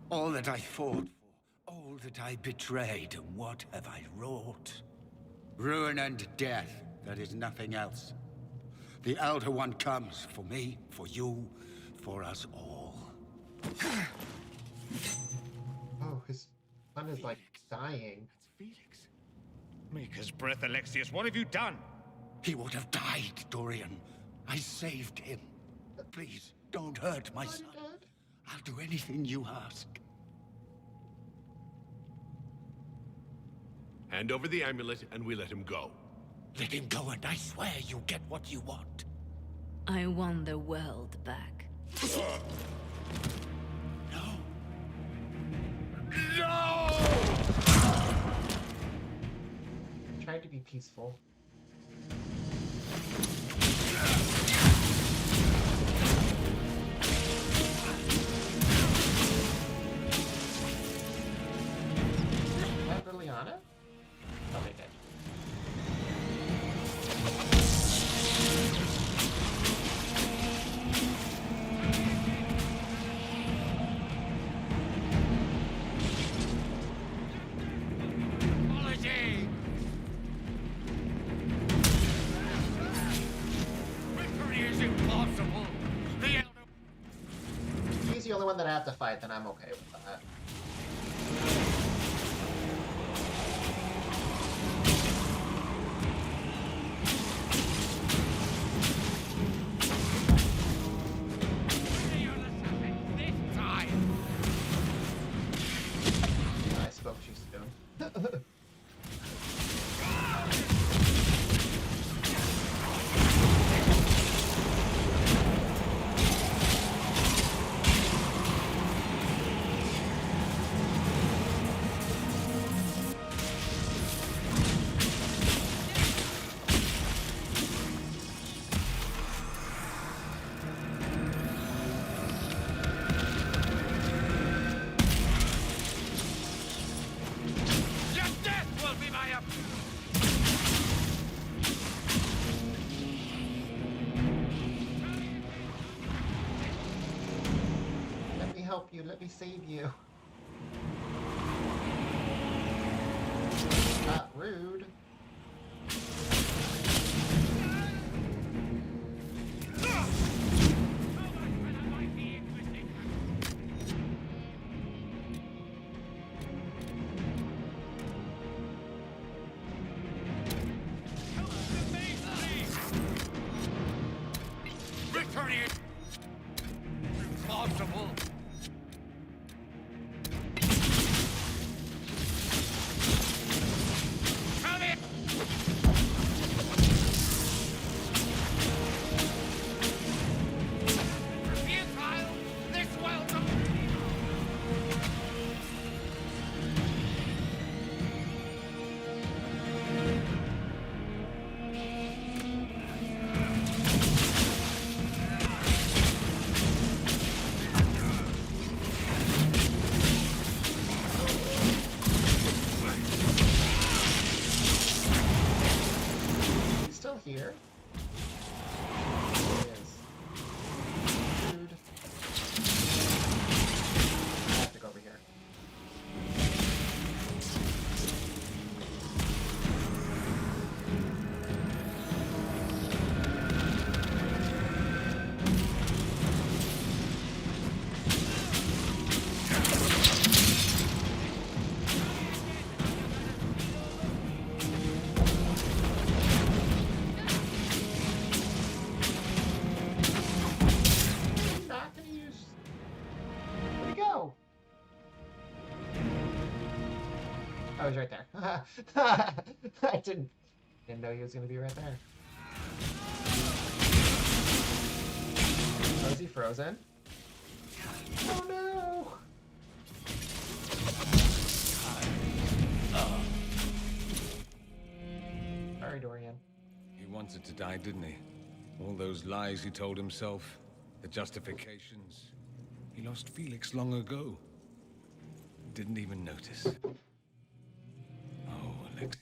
All that I fought for, all that I betrayed, and what have I wrought? Ruin and death, there is nothing else. The Elder One comes for me, for you, for us all. Oh, his son is like dying. That's Felix. Maker's breath, Alexius, what have you done? He would have died, Dorian. I saved him. Please, don't hurt my son. I'll do anything you ask. Hand over the amulet and we let him go. Let him go and I swear you'll get what you want. I want the world back. No! Tried to be peaceful. That Liliana? Oh, they did. He's the only one that I have to fight, then I'm okay with that. I spoke too soon. Let me help you, let me save you. Not rude. Impossible. Come here. Oh, he's right there. I didn't know he was gonna be right there. Oh, is he frozen? Oh no! Sorry, Dorian. He wanted to die, didn't he? All those lies he told himself, the justifications. He lost Felix long ago. Didn't even notice. Oh, Alexius.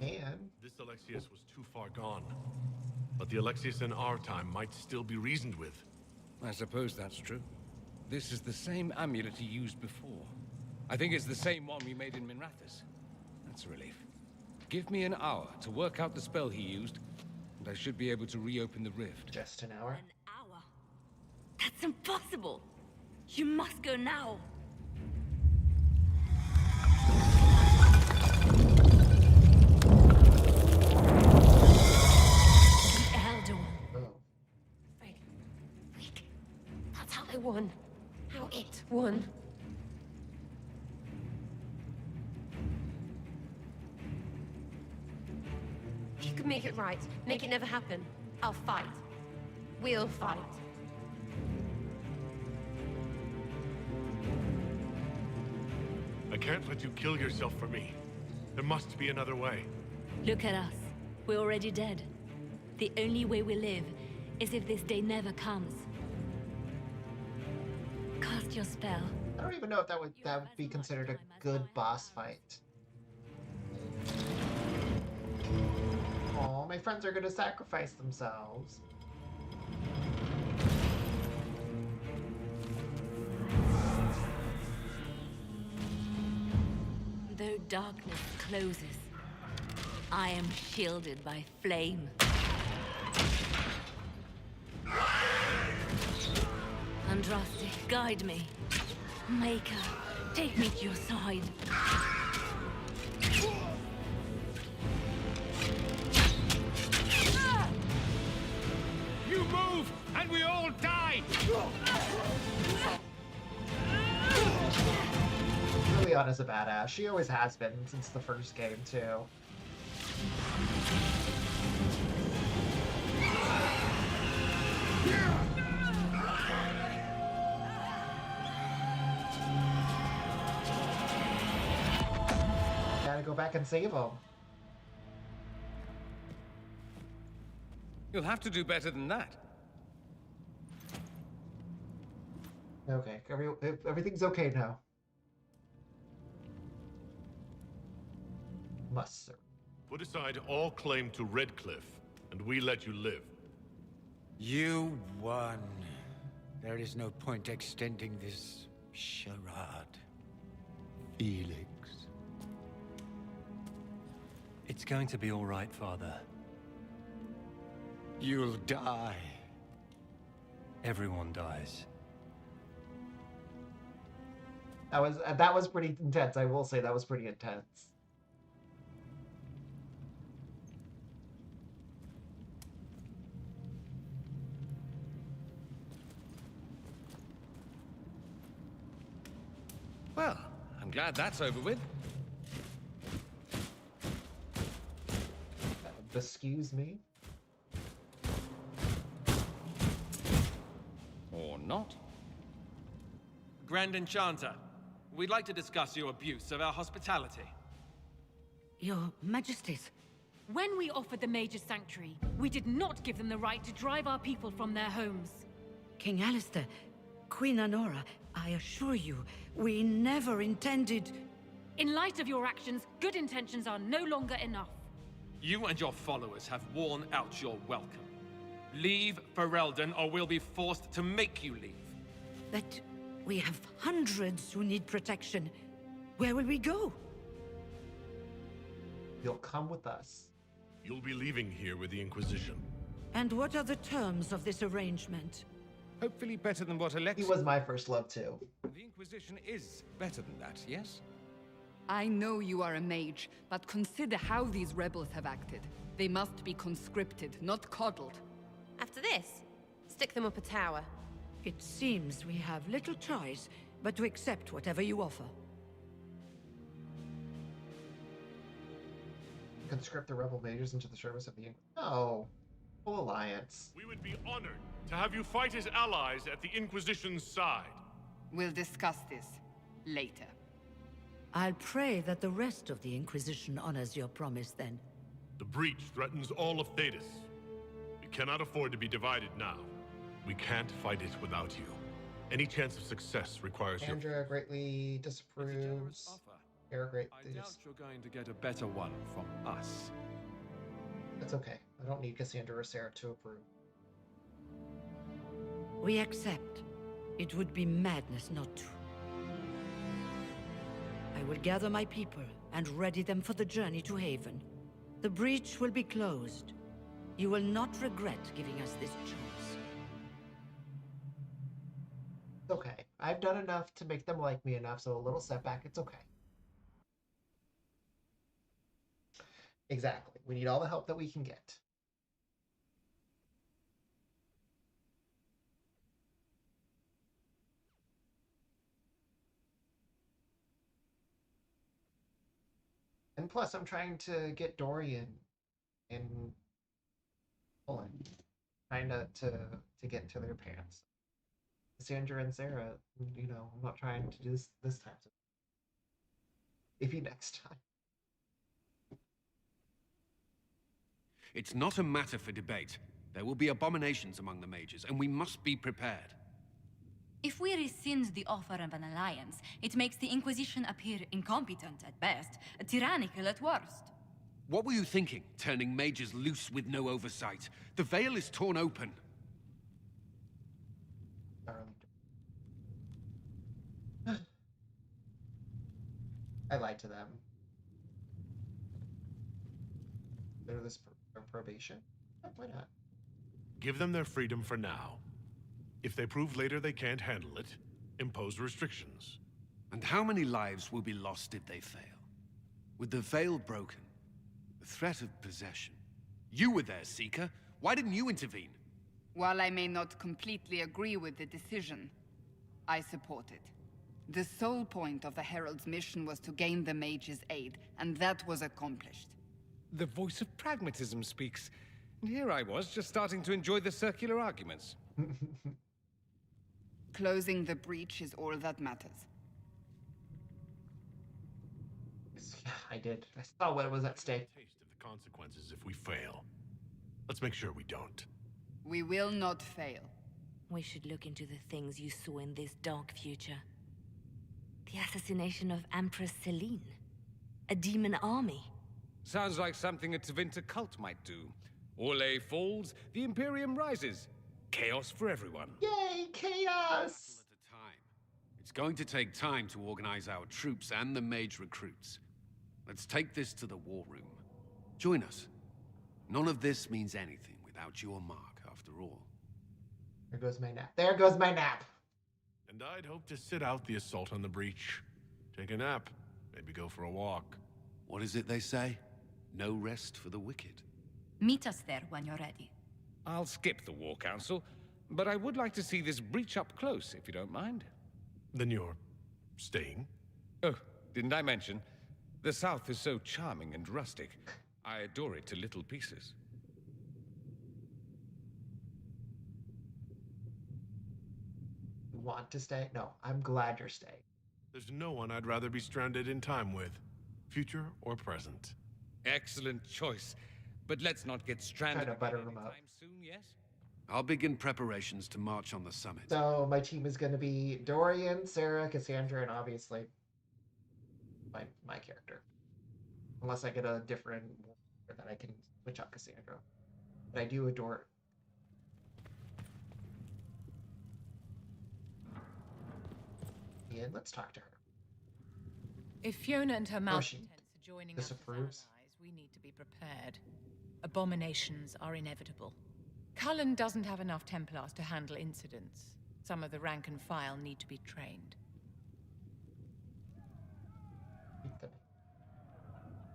And This Alexius was too far gone. But the Alexius in our time might still be reasoned with. I suppose that's true. This is the same amulet he used before. I think it's the same one we made in Minrathous. That's a relief. Give me an hour to work out the spell he used, and I should be able to reopen the rift. Just an hour? An hour? That's impossible! You must go now! The Elder One. That's how they won. How it won. If you can make it right, make it never happen, I'll fight. We'll fight. I can't let you kill yourself for me. There must be another way. Look at us. We're already dead. The only way we live is if this day never comes. Cast your spell. I don't even know if that would be considered a good boss fight. Oh, my friends are gonna sacrifice themselves. Though darkness closes, I am shielded by flame. Andraste, guide me. Maker, take me to your side. You move, and we all die! Liliana's a badass. She always has been since the first game, too. Gotta go back and save him. You'll have to do better than that. Okay, everything's okay now. Must, sir. Put aside all claim to Redcliffe, and we let you live. You won. There is no point extending this charade. Felix. It's going to be all right, Father. You'll die. Everyone dies. That was pretty intense. I will say that was pretty intense. Well, I'm glad that's over with. Excuse me? Or not. Grand Enchanter, we'd like to discuss your abuse of our hospitality. Your Majesties. When we offered the Mage's Sanctuary, we did not give them the right to drive our people from their homes. King Alistair, Queen Anora, I assure you, we never intended... In light of your actions, good intentions are no longer enough. You and your followers have worn out your welcome. Leave Ferelden, or we'll be forced to make you leave. But we have hundreds who need protection. Where will we go? You'll come with us. You'll be leaving here with the Inquisition. And what are the terms of this arrangement? Hopefully better than what Alexius... He was my first love, too. The Inquisition is better than that, yes? I know you are a mage, but consider how these rebels have acted. They must be conscripted, not coddled. After this, stick them up a tower. It seems we have little choice. but to accept whatever you offer. Conscript the rebel mages into the service of the Inquisition. No. Full alliance. We would be honored to have you fight as allies at the Inquisition's side. We'll discuss this later. I'll pray that the rest of the Inquisition honors your promise then. The breach threatens all of Thedas. We cannot afford to be divided now. We can't fight it without you. Any chance of success requires your... Andra greatly disapproves. Era greatly I doubt you're going to get a better one from us. That's okay. I don't need Cassandra or Sarah to approve. We accept. It would be madness not to. I will gather my people and ready them for the journey to Haven. The breach will be closed. You will not regret giving us this choice. It's okay. I've done enough to make them like me enough, so a little setback, it's okay. Exactly. We need all the help that we can get. And plus, I'm trying to get Dorian and Olin trying to get into their pants. Cassandra and Sarah, you know, I'm not trying to do this time. Maybe next time. It's not a matter for debate. There will be abominations among the mages, and we must be prepared. If we rescind the offer of an alliance, it makes the Inquisition appear incompetent at best, tyrannical at worst. What were you thinking, turning mages loose with no oversight? The veil is torn open. I lied to them. They're this probation? Why not? Give them their freedom for now. If they prove later they can't handle it, impose restrictions. And how many lives will be lost if they fail? With the veil broken, the threat of possession. You were there, Seeker. Why didn't you intervene? While I may not completely agree with the decision, I support it. The sole point of the Herald's mission was to gain the mage's aid, and that was accomplished. The voice of pragmatism speaks. And here I was, just starting to enjoy the circular arguments. Closing the breach is all that matters. Yeah, I did. I saw what was at stake. Taste of the consequences if we fail. Let's make sure we don't. We will not fail. We should look into the things you saw in this dark future. The assassination of Empress Celine. A demon army. Sounds like something a Tevinter cult might do. Orlais falls, the Imperium rises. Chaos for everyone. Yay, chaos! At a time. It's going to take time to organize our troops and the mage recruits. Let's take this to the war room. Join us. None of this means anything without your mark, after all. There goes my nap. There goes my nap. And I'd hope to sit out the assault on the breach. Take a nap. Maybe go for a walk. What is it they say? No rest for the wicked. Meet us there when you're ready. I'll skip the War Council, but I would like to see this breach up close, if you don't mind. Then you're staying? Oh, didn't I mention? The South is so charming and rustic. I adore it to little pieces. You want to stay? No, I'm glad you're staying. There's no one I'd rather be stranded in time with, future or present. Excellent choice. But let's not get stranded Trying to butter them up. soon, yes? I'll begin preparations to march on the summit. So my team is going to be Dorian, Sarah, Cassandra, and obviously my character. Unless I get a different one that I can switch out Cassandra. But I do adore. And let's talk to her. If Fiona and her she malcontents are joining us as disapproves. allies, we need to be prepared. Abominations are inevitable. Cullen doesn't have enough Templars to handle incidents. Some of the rank and file need to be trained.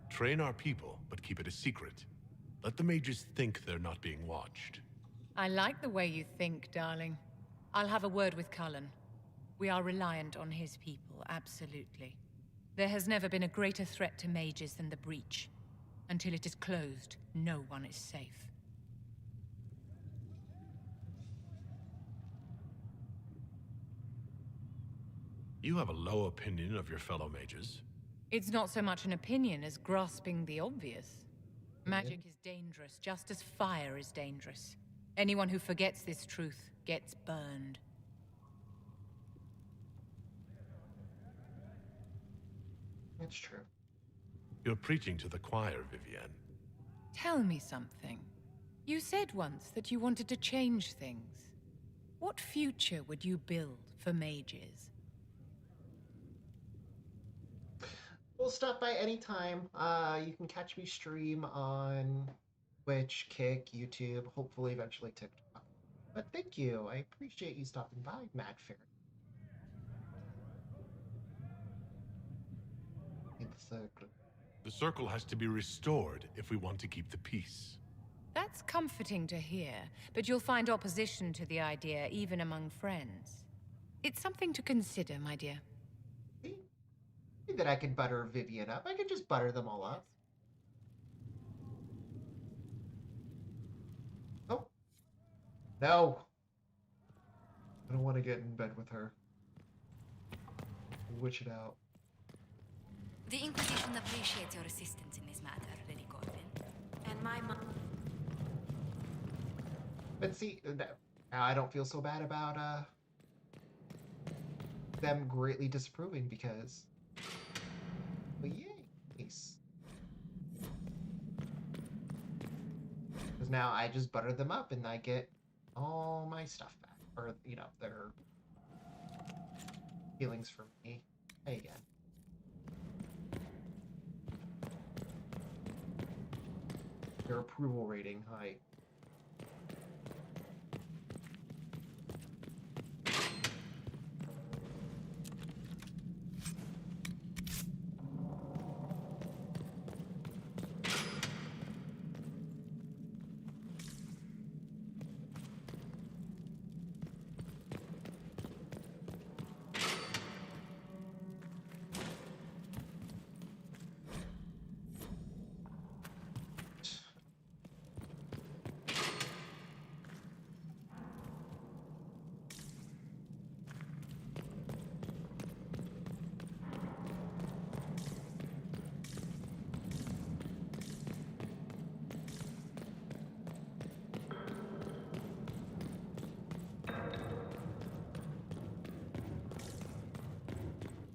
Train our people, but keep it a secret. Let the mages think they're not being watched. I like the way you think, darling. I'll have a word with Cullen. We are reliant on his people, absolutely. There has never been a greater threat to mages than the Breach. Until it is closed, no one is safe. You have a low opinion of your fellow mages. It's not so much an opinion as grasping the obvious. Magic is dangerous, just as fire is dangerous. Anyone who forgets this truth gets burned. That's true. You're preaching to the choir, Vivienne. Tell me something. You said once that you wanted to change things. What future would you build for mages? We'll stop by anytime. You can catch me stream on Twitch, Kick, YouTube, hopefully eventually TikTok. But thank you. I appreciate you stopping by, Mad Fair. The circle has to be restored if we want to keep the peace. That's comforting to hear, but you'll find opposition to the idea even among friends. It's something to consider, my dear. That I could butter Vivienne up. I could just butter them all up. Oh. No. I don't want to get in bed with her. Witch it out. The Inquisition appreciates your assistance in this matter, Lady Corbin. And my mom. But see, now I don't feel so bad about them greatly disapproving because. Well, yay, nice. Because now I just butter them up and I get all my stuff back, or you know, their feelings for me. Hey again. Their approval rating high.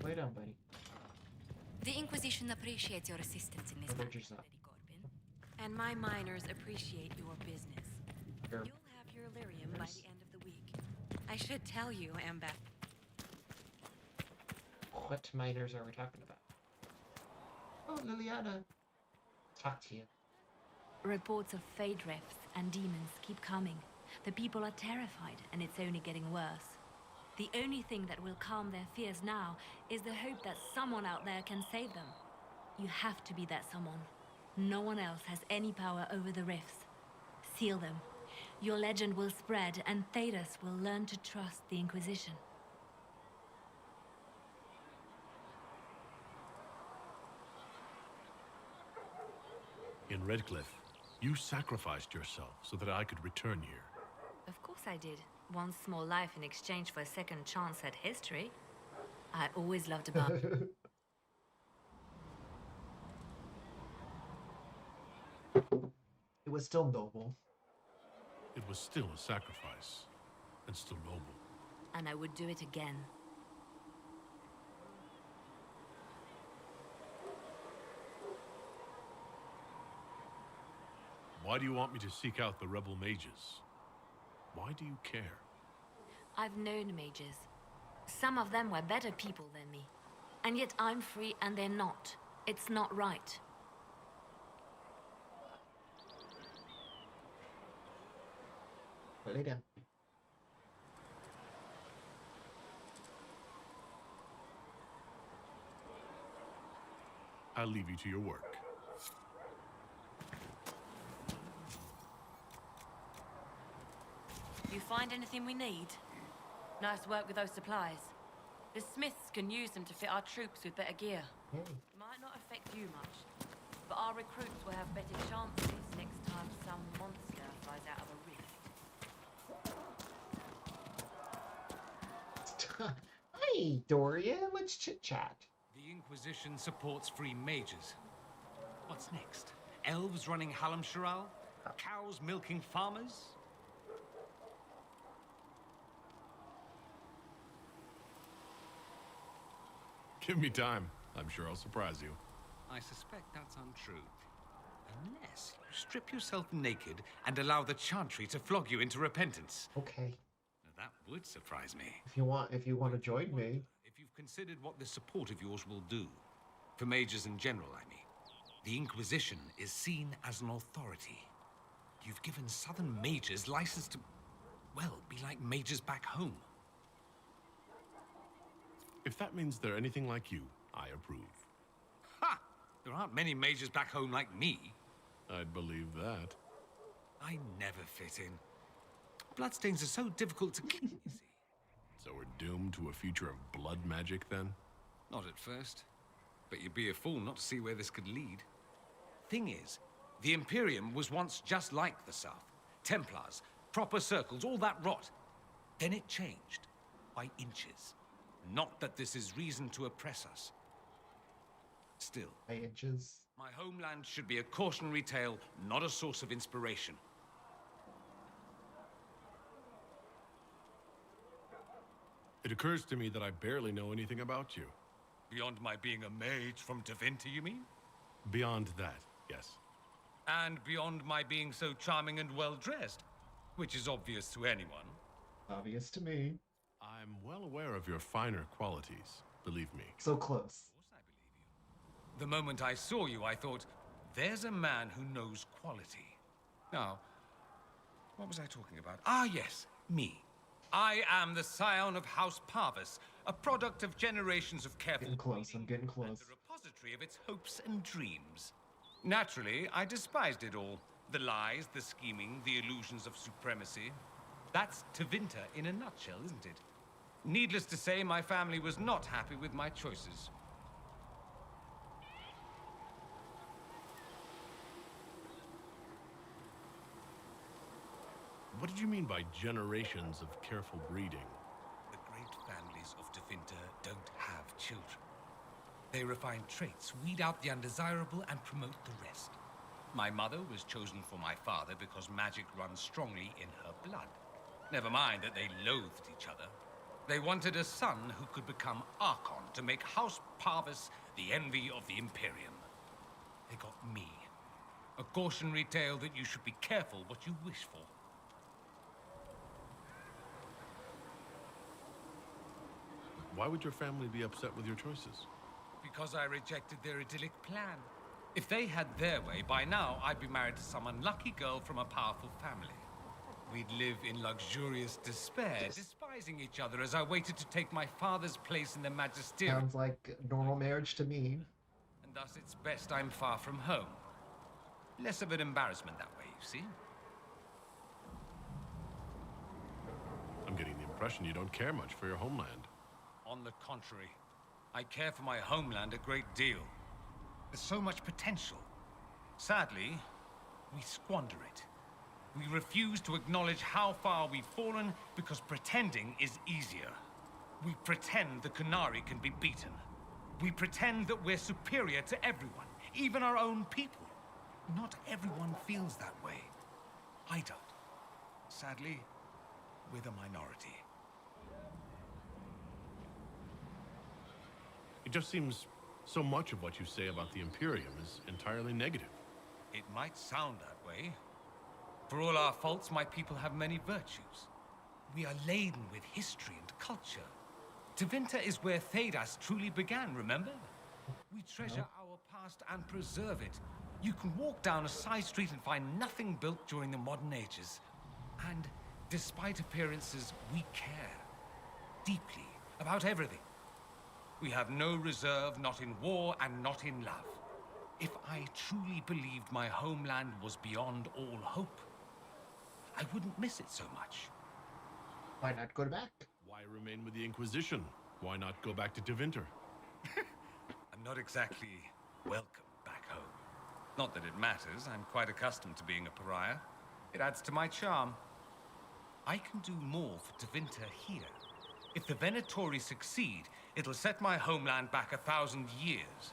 Lay down, buddy. The Inquisition appreciates your assistance in this matter, Lady Corbin. And my miners appreciate your business. You'll have your lyrium by the end of the week. I should tell you, Ambassador. What miners are we talking about? Oh, Liliana. Talk to you. Reports of Fade Rifts and demons keep coming. The people are terrified, and it's only getting worse. The only thing that will calm their fears now is the hope that someone out there can save them. You have to be that someone. No one else has any power over the rifts. Seal them. Your legend will spread, and Thedas will learn to trust the Inquisition. In Redcliffe, you sacrificed yourself so that I could return here. Of course I did. One small life in exchange for a second chance at history. I always loved about. It was still noble. It was still a sacrifice, and still noble. And I would do it again. Why do you want me to seek out the rebel mages? Why do you care? I've known mages. Some of them were better people than me. And yet I'm free and they're not. It's not right. Lay down. I'll leave you to your work. You find anything we need? Nice work with those supplies. The Smiths can use them to fit our troops with better gear. Hey. Might not affect you much, but our recruits will have better chances next time some monster flies out of a rift. Hey, Dorian, let's chit-chat. The Inquisition supports free mages. What's next? Elves running Halam-Sharal? Cows milking farmers? Give me time. I'm sure I'll surprise you. I suspect that's untrue. Unless you strip yourself naked and allow the Chantry to flog you into repentance. Okay. Now, that would surprise me. If you want to join me. If you've considered what this support of yours will do. For mages in general, I mean. The Inquisition is seen as an authority. You've given Southern mages license to, well, be like mages back home. If that means they're anything like you, I approve. Ha! There aren't many mages back home like me. I'd believe that. I never fit in. Bloodstains are so difficult to clean, you see. So we're doomed to a future of blood magic, then? Not at first. But you'd be a fool not to see where this could lead. Thing is, the Imperium was once just like the South. Templars, proper circles, all that rot. Then it changed. By inches. Not that this is reason to oppress us. Still. By inches. My homeland should be a cautionary tale, not a source of inspiration. It occurs to me that I barely know anything about you. Beyond my being a mage from Tevinter, you mean? Beyond that, yes. And beyond my being so charming and well-dressed, which is obvious to anyone. Obvious to me. I'm well aware of your finer qualities, believe me. So close. Of course I believe you. The moment I saw you, I thought, there's a man who knows quality. Now, what was I talking about? Ah, yes, me. I am the scion of House Parvis, a product of generations of careful Getting close, I'm getting close. and the repository of its hopes and dreams. Naturally, I despised it all. The lies, the scheming, the illusions of supremacy. That's Tevinter in a nutshell, isn't it? Needless to say, my family was not happy with my choices. What did you mean by generations of careful breeding? The great families of Tevinter don't have children. They refine traits, weed out the undesirable, and promote the rest. My mother was chosen for my father because magic runs strongly in her blood. Never mind that they loathed each other. They wanted a son who could become Archon to make House Parvis the envy of the Imperium. They got me. A cautionary tale that you should be careful what you wish for. Why would your family be upset with your choices? Because I rejected their idyllic plan. If they had their way, by now I'd be married to some unlucky girl from a powerful family. We'd live in luxurious despair, despising each other as I waited to take my father's place in the magisterium. Sounds like a normal marriage to me. And thus it's best I'm far from home. Less of an embarrassment that way, you see? I'm getting the impression you don't care much for your homeland. On the contrary, I care for my homeland a great deal. There's so much potential. Sadly, we squander it. We refuse to acknowledge how far we've fallen because pretending is easier. We pretend the Qunari can be beaten. We pretend that we're superior to everyone, even our own people. Not everyone feels that way. I don't. Sadly, we're the minority. It just seems so much of what you say about the Imperium is entirely negative. It might sound that way. For all our faults, my people have many virtues. We are laden with history and culture. Tevinter is where Thedas truly began, remember? We treasure our past and preserve it. You can walk down a side street and find nothing built during the modern ages. And despite appearances, we care. Deeply. About everything. We have no reserve, not in war and not in love. If I truly believed my homeland was beyond all hope, I wouldn't miss it so much. Why not go back? Why remain with the Inquisition Why not go back to Tevinter? I'm not exactly welcome back home. Not that it matters. I'm quite accustomed to being a pariah. It adds to my charm. I can do more for Tevinter here. If the Venatori succeed, it'll set my homeland back 1,000 years.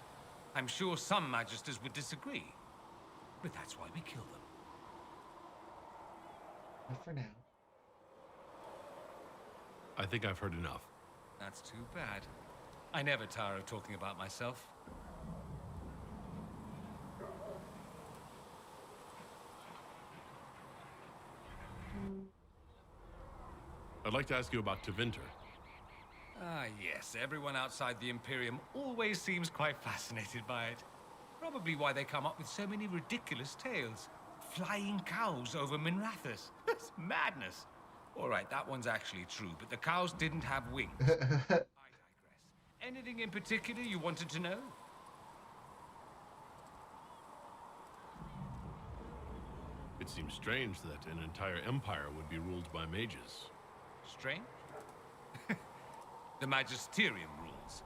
I'm sure some Magisters would disagree, but that's why we kill them. Not for now. I think I've heard enough. That's too bad. I never tire of talking about myself. I'd like to ask you about Tevinter. Ah, yes. Everyone outside the Imperium always seems quite fascinated by it. Probably why they come up with so many ridiculous tales. Flying cows over Minrathous. That's madness. All right, that one's actually true, but the cows didn't have wings. I digress. Anything in particular you wanted to know? It seems strange that an entire empire would be ruled by mages. Strange? The Magisterium rules.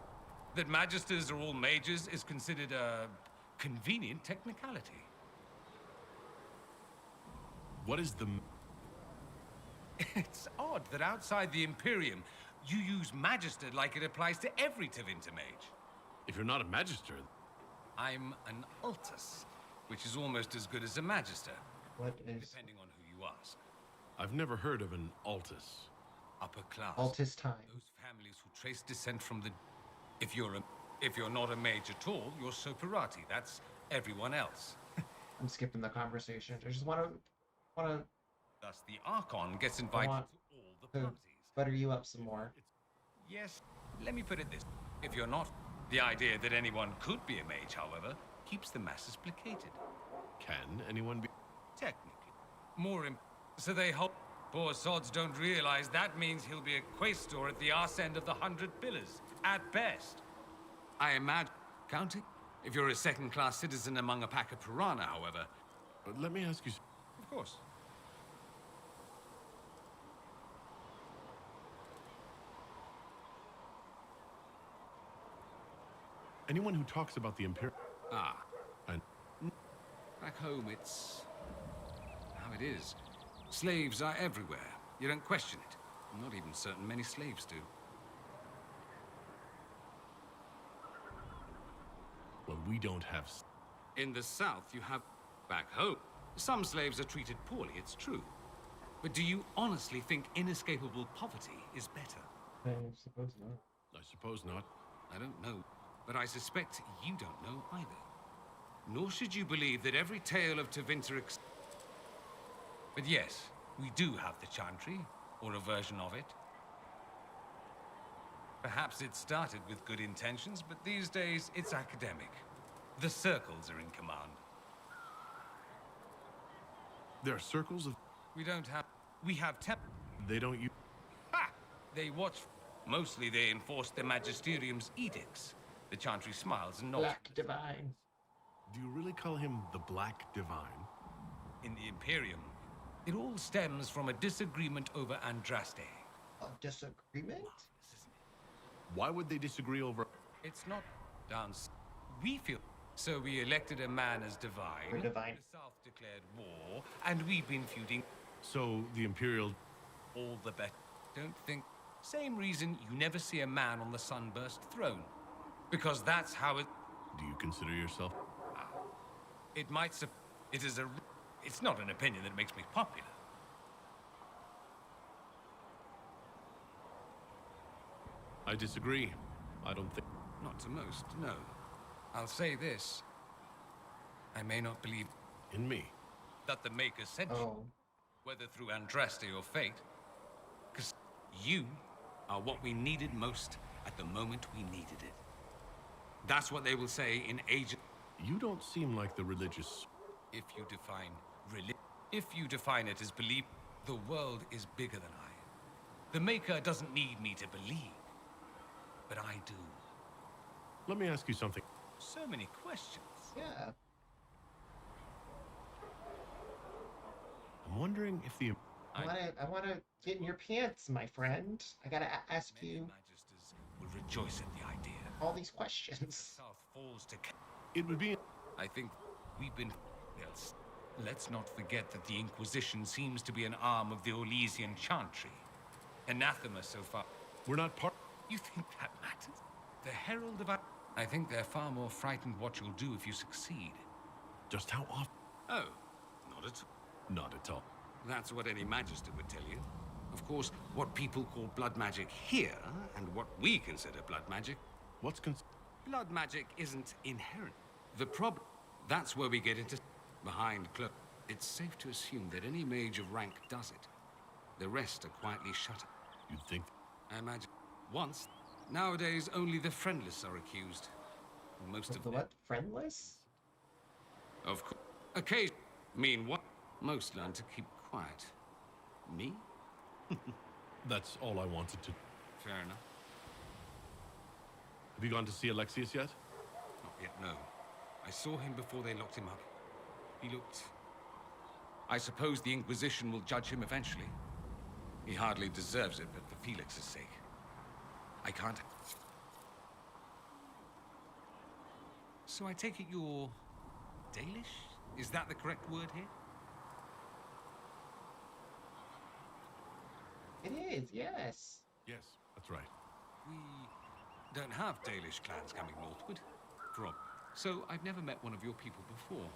That Magisters are all mages is considered a convenient technicality. What is the... It's odd that outside the Imperium, you use Magister like it applies to every Tevinter mage. If you're not a Magister... I'm an Altus, which is almost as good as a Magister. What is... Depending on who you ask. I've never heard of an Altus. Upper class. Altus time. Those families who trace descent from the... If you're not a mage at all, you're Soperati. That's everyone else. I'm skipping the conversation. I just want to... Thus, the Archon gets invited to all the parties. Butter you up some more. Yes, let me put it this. If you're not... The idea that anyone could be a mage, however, keeps the masses placated. Can anyone be... Technically. So they hope poor sods don't realize that means he'll be a quaestor at the arse end of the 100 Pillars, at best. I imagine... Counting? If you're a second-class citizen among a pack of piranha, however... But let me ask you... Of course. Anyone who talks about the Imperium... Ah. And... Back home, it's... how it is. Slaves are everywhere. You don't question it. I'm not even certain many slaves do. Well, we don't have... In the South, you have... Back home, some slaves are treated poorly, it's true. But do you honestly think inescapable poverty is better? I suppose not. I suppose not. I don't know, but I suspect you don't know either. Nor should you believe that every tale of Tevinter... But yes, we do have the Chantry, or a version of it. Perhaps it started with good intentions, but these days it's academic. The circles are in command. There are circles of... We have They don't use... Ha! They watch... Mostly they enforce the Magisterium's edicts. The Chantry smiles and nods. Black Divine. Do you really call him the Black Divine? In the Imperium, it all stems from a disagreement over Andraste. A disagreement? Why would they disagree over... It's not down... We feel... So we elected a man as divine. We're divine. The South declared war, and we've been feuding... So, the Imperial... All the better. Don't think... Same reason you never see a man on the Sunburst throne. Because that's how it... Do you consider yourself... It might... It is a... It's not an opinion that makes me popular. I disagree. I don't think... Not to most, no. I'll say this. I may not believe... In me? That the Maker sent you. Whether through Andraste or fate. Because you are what we needed most at the moment we needed it. That's what they will say in age... You don't seem like the religious... If you define it as belief, the world is bigger than I. The Maker doesn't need me to believe. But I do. Let me ask you something. So many questions. Yeah. I'm wondering if the... I wanna get in your pants, my friend. I gotta ask you. will rejoice at the idea. All these questions. South falls to... It would be... I think we've been... Yes. Let's not forget that the Inquisition seems to be an arm of the Orlesian Chantry. Anathema so far. We're not part... You think that matters? The Herald of... I think they're far more frightened what you'll do if you succeed. Just how often? Oh, not at all. Not at all. That's what any Magister would tell you. Of course, what people call blood magic here, and what we consider blood magic... What's Blood magic isn't inherent. The problem... That's where we get into... Behind cloak. It's safe to assume that any mage of rank does it. The rest are quietly shut up. You'd think... I imagine... Once. Nowadays, only the friendless are accused. Most of the what? Friendless? Of course. Occasionally. Mean what? Most learn to keep quiet. Me? That's all I wanted to... Fair enough. Have you gone to see Alexius yet? Not yet, no. I saw him before they locked him up. He looked... I suppose the Inquisition will judge him eventually. He hardly deserves it, but for Felix's sake. I can't... So I take it you're... Dalish? Is that the correct word here? It is, yes. Yes, that's right. We don't have Dalish clans coming northward. So I've never met one of your people before.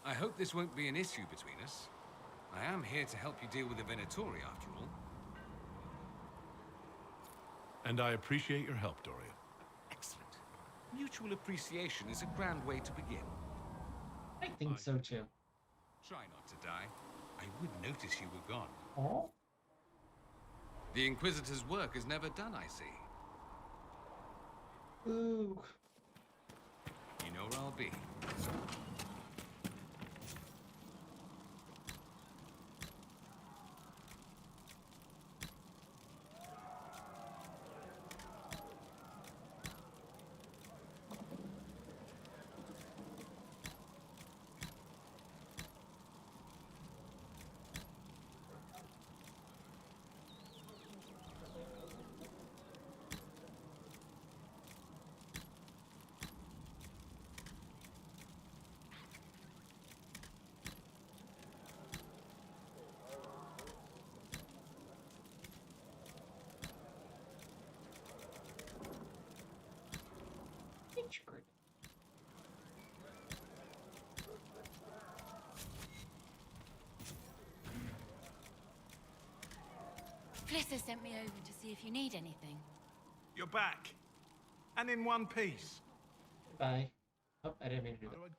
I hope this won't be an issue between us. I am here to help you deal with the Venatori, after all. And I appreciate your help, Doria. Excellent. Mutual appreciation is a grand way to begin. I think so, too. Try not to die. I would notice you were gone. Oh? The Inquisitor's work is never done, I see. Ooh. You know where I'll be. Flissa sent me over to see if you need anything. You're back. And in one piece. Goodbye. Oh, I didn't mean to do that.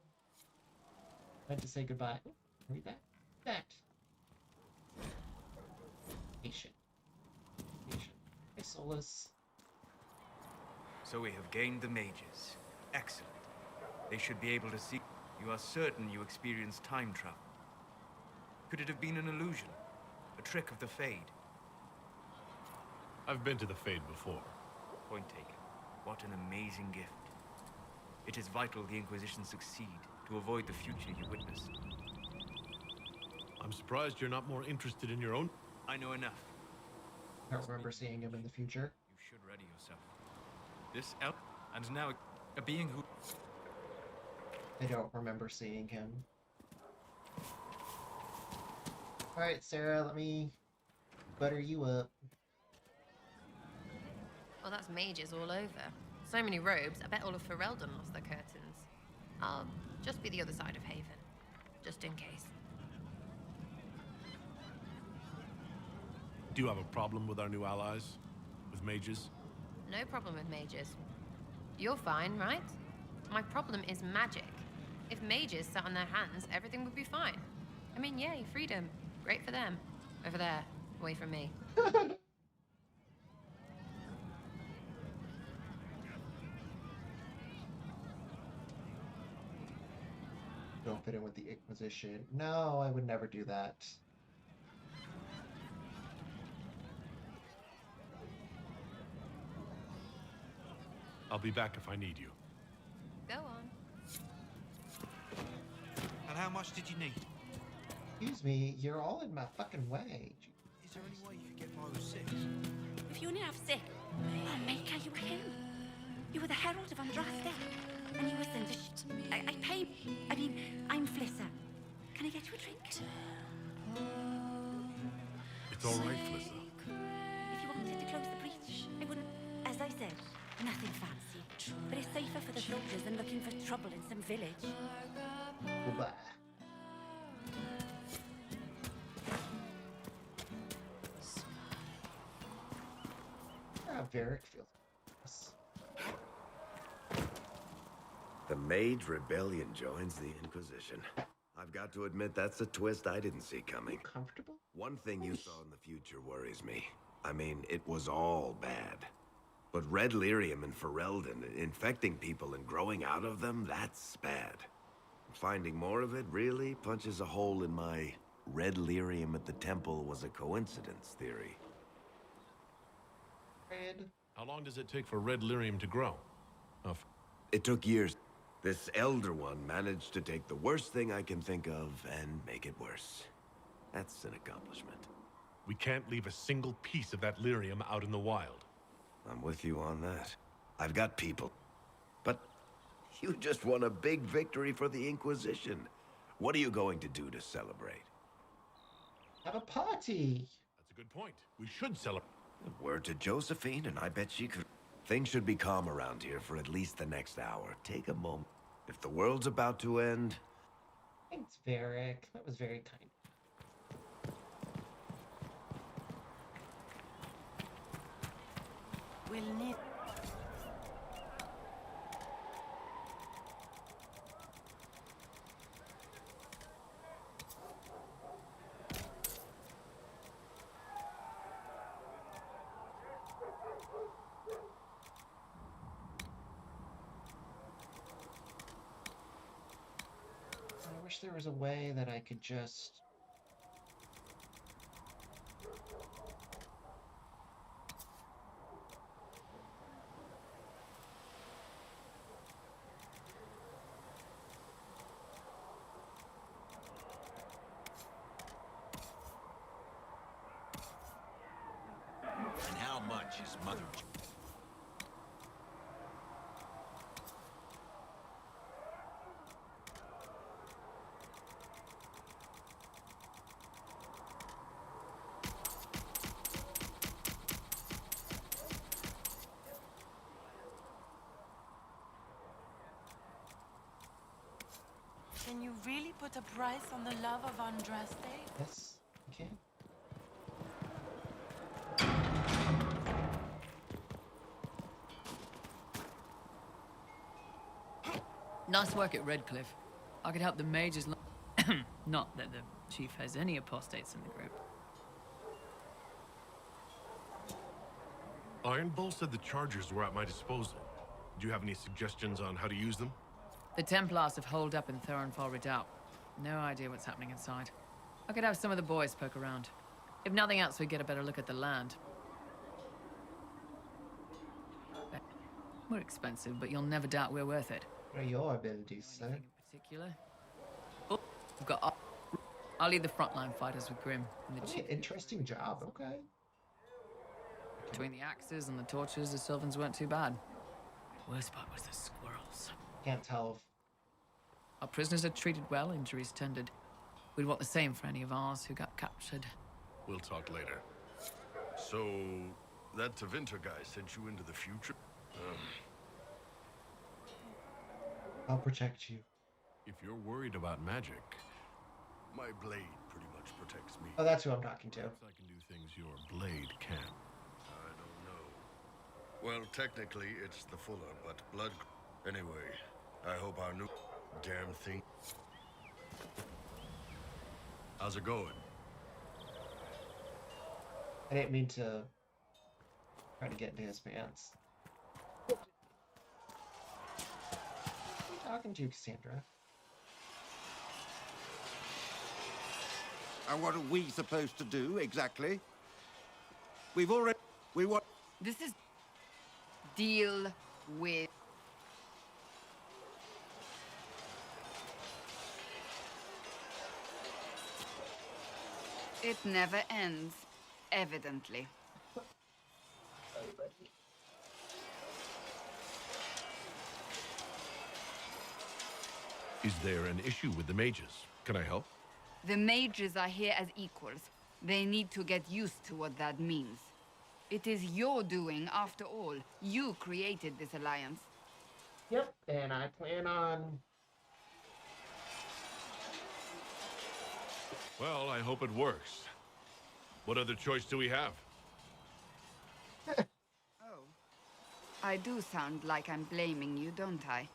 I had to say goodbye. Oh, read that. That. Patient. Patient. Hey, Solus. So we have gained the mages. Excellent. They should be able to see. You are certain you experienced time travel. Could it have been an illusion? A trick of the Fade? I've been to the Fade before. Point taken. What an amazing gift. It is vital the Inquisition succeed to avoid the future you witness. I'm surprised you're not more interested in your own... I know enough. I don't remember seeing him in the future. You should ready yourself. This elf, and now a being who... I don't remember seeing him. Alright, Sarah, let me butter you up. Well, that's mages all over. So many robes, I bet all of Ferelden lost their curtains. I'll just be the other side of Haven, just in case. Do you have a problem with our new allies? With mages? No problem with mages. You're fine, right? My problem is magic. If mages sat on their hands, everything would be fine. I mean, yay, freedom. Great for them. Over there, away from me. Don't fit in with the Inquisition. No, I would never do that. I'll be back if I need you. Go on. And how much did you need? Excuse me, you're all in my fucking way. Is there any way you could get by with 6? If you're now sick, Oh, Maker, you were him. You were the Herald of Andraste. And you were sent to I'm Flissa. Can I get you a drink? It's all right, Flissa. If you wanted to close the breach, I wouldn't. As I said, nothing fancy. But it's safer for the soldiers than looking for trouble in some village. Goodbye. Varric feels. The Mage Rebellion joins the Inquisition. I've got to admit, that's a twist I didn't see coming. Comfortable? One thing you saw in the future worries me. I mean, it was all bad. But Red Lyrium and Ferelden, infecting people and growing out of them, that's bad. Finding more of it really punches a hole in my Red Lyrium at the temple was a coincidence theory. How long does it take for Red Lyrium to grow? It took years. This Elder One managed to take the worst thing I can think of and make it worse. That's an accomplishment. We can't leave a single piece of that lyrium out in the wild. I'm with you on that. I've got people. But you just won a big victory for the Inquisition. What are you going to do to celebrate? Have a party. That's a good point. We should celebrate. Word to Josephine, and I bet she could. Things should be calm around here for at least the next hour. Take a moment. If the world's about to end... Thanks, Varric. That was very kind. We'll need... I wish there was a way that I could just... And how much is Mother... Can you really put a price on the love of Andraste? Yes, okay. Nice work at Redcliffe. I could help the mages. Not that the chief has any apostates in the group. Iron Bull said the chargers were at my disposal. Do you have any suggestions on how to use them? The Templars have holed up in Thorinfal Redoubt. No idea what's happening inside. I could have some of the boys poke around. If nothing else, we get a better look at the land. We're expensive, but you'll never doubt we're worth it. What are your abilities, sir? In particular? Oh, we've got... I'll lead the frontline fighters with Grim. And the Okay, interesting job, okay. Between the axes and the torches, the Sylvans weren't too bad. Worst part was the squirrels. Can't tell if... Our prisoners are treated well, injuries tended. We'd want the same for any of ours who got captured. We'll talk later. So, that Tevinter guy sent you into the future? I'll protect you. If you're worried about magic... My blade pretty much protects me. Oh, that's who I'm talking to. Perhaps I can do things your blade can't. I don't know. Well, technically, it's the Fuller, but blood... Anyway, I hope our new damn thing... How's it going? I didn't mean to try to get into his pants. Who are you talking to, Cassandra? And what are we supposed to do, exactly? We've already... We want... This is... Deal with... It never ends, evidently. Is there an issue with the mages? Can I help? The mages are here as equals. They need to get used to what that means. It is your doing, after all. You created this alliance. Yep, and I plan on... Well, I hope it works. What other choice do we have? I do sound like I'm blaming you, don't I?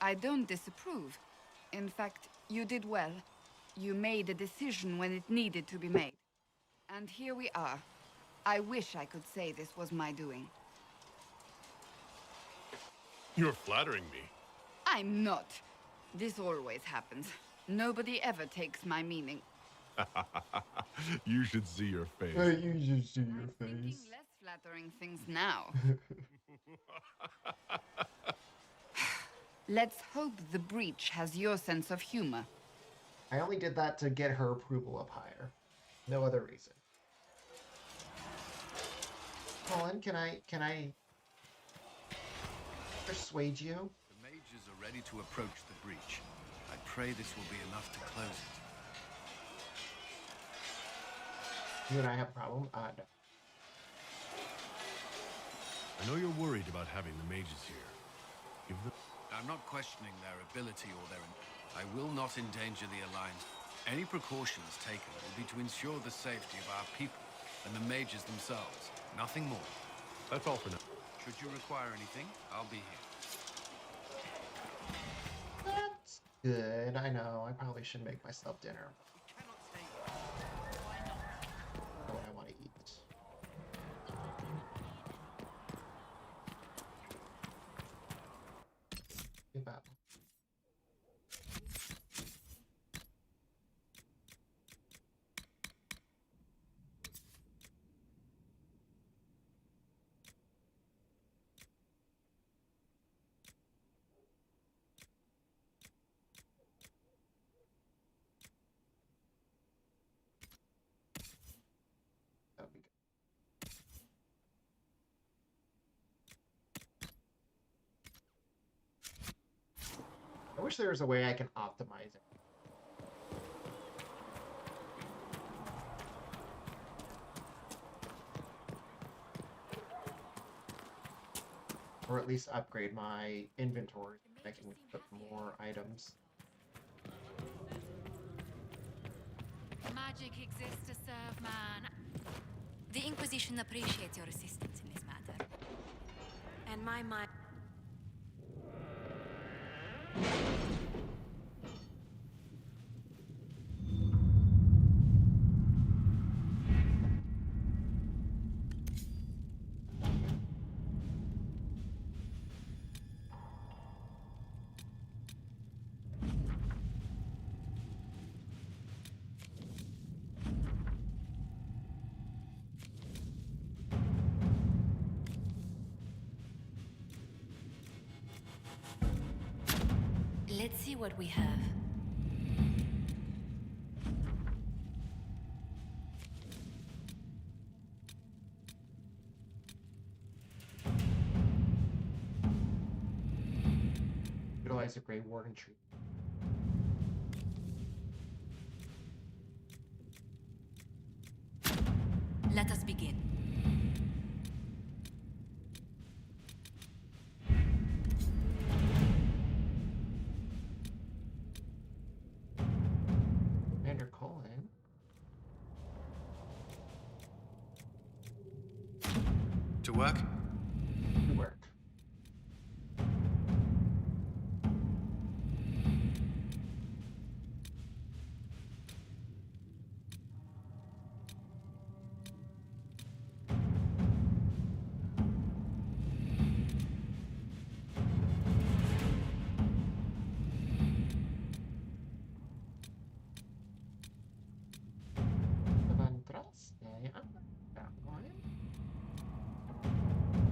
I don't disapprove. In fact, you did well. You made a decision when it needed to be made. And here we are. I wish I could say this was my doing. You're flattering me. I'm not. This always happens. Nobody ever takes my meaning. You should see your face. You should see your face. Less flattering things now. Let's hope the breach has your sense of humor. I only did that to get her approval up higher. No other reason. Colin, can I persuade you? The mages are ready to approach the breach. I pray this will be enough to close it. You and I have a problem? No. I know you're worried about having the mages here. Give them... I'm not questioning their ability or their... I will not endanger the Alliance. Any precautions taken will be to ensure the safety of our people and the mages themselves. Nothing more. That's all for now. Should you require anything, I'll be here. That's good. I know. I probably should make myself dinner. What I want to eat. Kebab. That'd be good. I wish there was a way I can optimize it. Or at least upgrade my inventory. I can put more items. Magic exists to serve man. The Inquisition appreciates your assistance in this matter. And my mind... Let's see what we have. Utilize a Grey Warden tree. Let us begin. Commander Colin. To work? To work.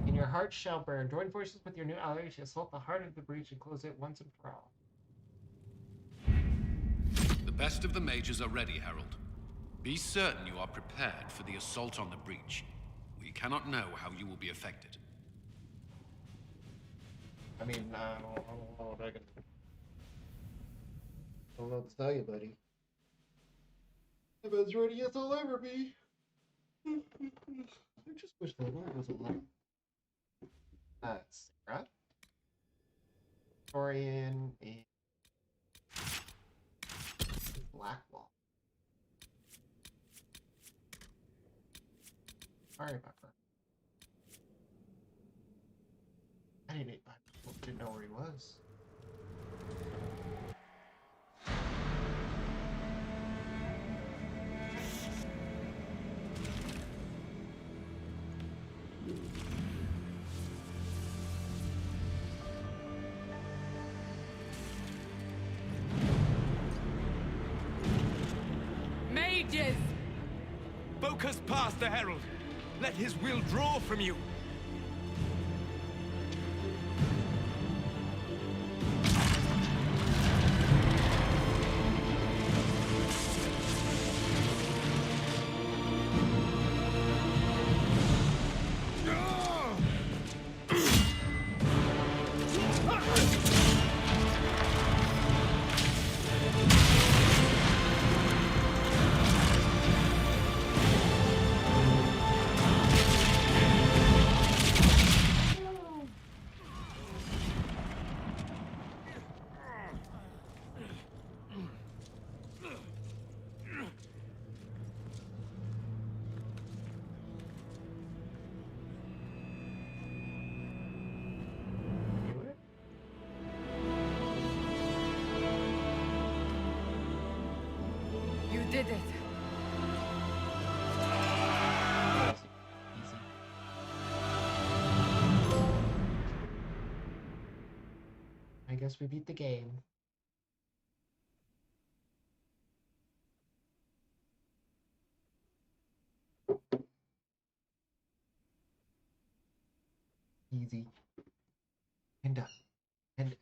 In your heart shall burn. Join forces with your new allies to assault the heart of the breach and close it once and for all. The best of the mages are ready, Herald. Be certain you are prepared for the assault on the breach. We cannot know how you will be affected. I mean, I don't know what I can... know what to tell you, buddy. Evan's ready as I'll ever be. I just wish the light was alive. That's Sarah. Victorian and Blackwall. Sorry about her. I didn't know where he was. Mages! Focus past the Herald. Let his will draw from you. Did it. I guess we beat the game. Easy. And done. And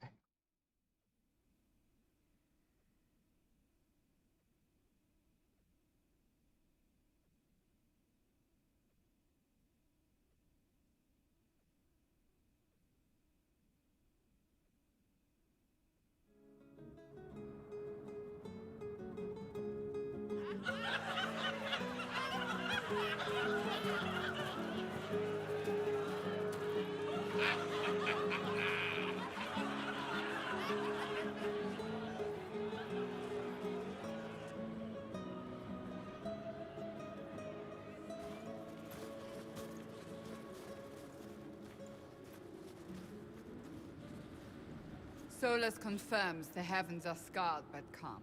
Solus confirms the heavens are scarred but calm.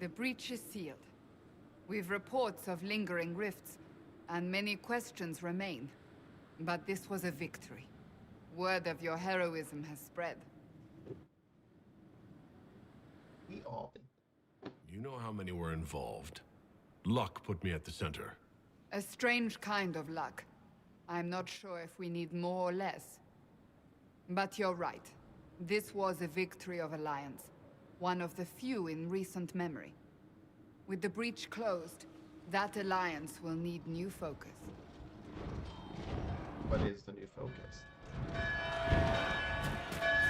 The breach is sealed. We've reports of lingering rifts, and many questions remain. But this was a victory. Word of your heroism has spread. We all did. You know how many were involved. Luck put me at the center. A strange kind of luck. I'm not sure if we need more or less. But you're right. This was a victory of Alliance. One of the few in recent memory. With the breach closed, that alliance will need new focus. What is the new focus?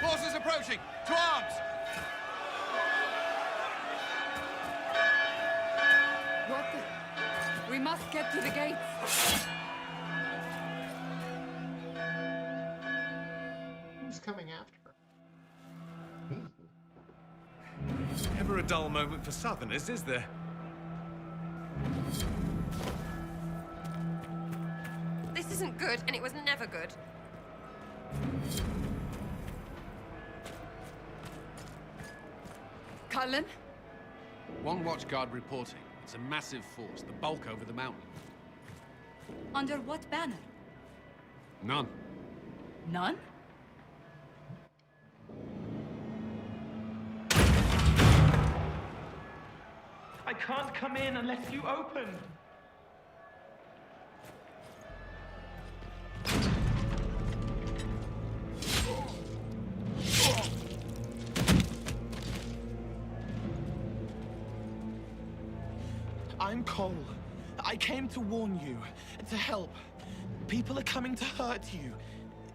Forces approaching! To arms! What the... We must get to the gates! Who's coming after her? Never a dull moment for Southerners, is there? This isn't good, and it was never good. Cullen? One watchguard reporting. It's a massive force, the bulk over the mountain. Under what banner? None. None? I can't come in unless you open. I'm Cole. I came to warn you, to help. People are coming to hurt you.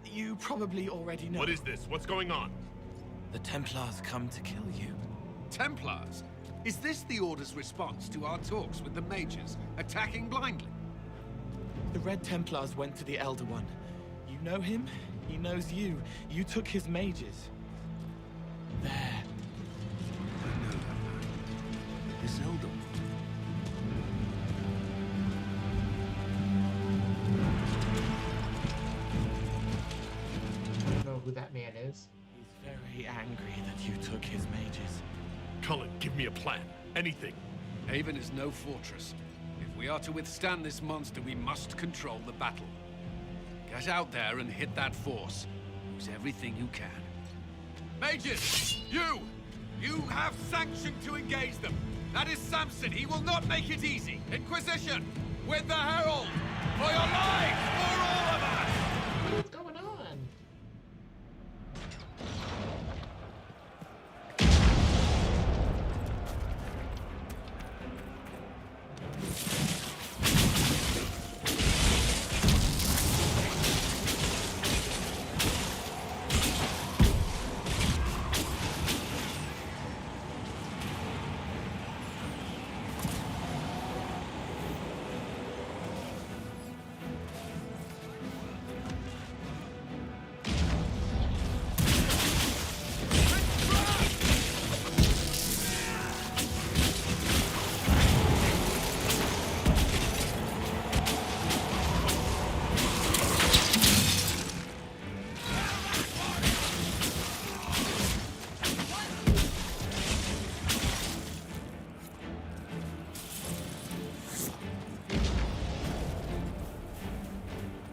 You probably already know. What is this? What's going on? The Templars come to kill you. Templars? Is this the Order's response to our talks with the mages, attacking blindly? The Red Templars went to the Elder One. You know him? He knows you. You took his mages. There. I know that man. This Elder One. I don't know who that man is. He's very angry that you took his mages. Cullen, give me a plan. Anything. Haven is no fortress. If we are to withstand this monster, we must control the battle. Get out there and hit that force. Use everything you can. Mages! You have sanction to engage them. That is Samson. He will not make it easy. Inquisition! With the Herald! For your lives! For all of us! What's going on?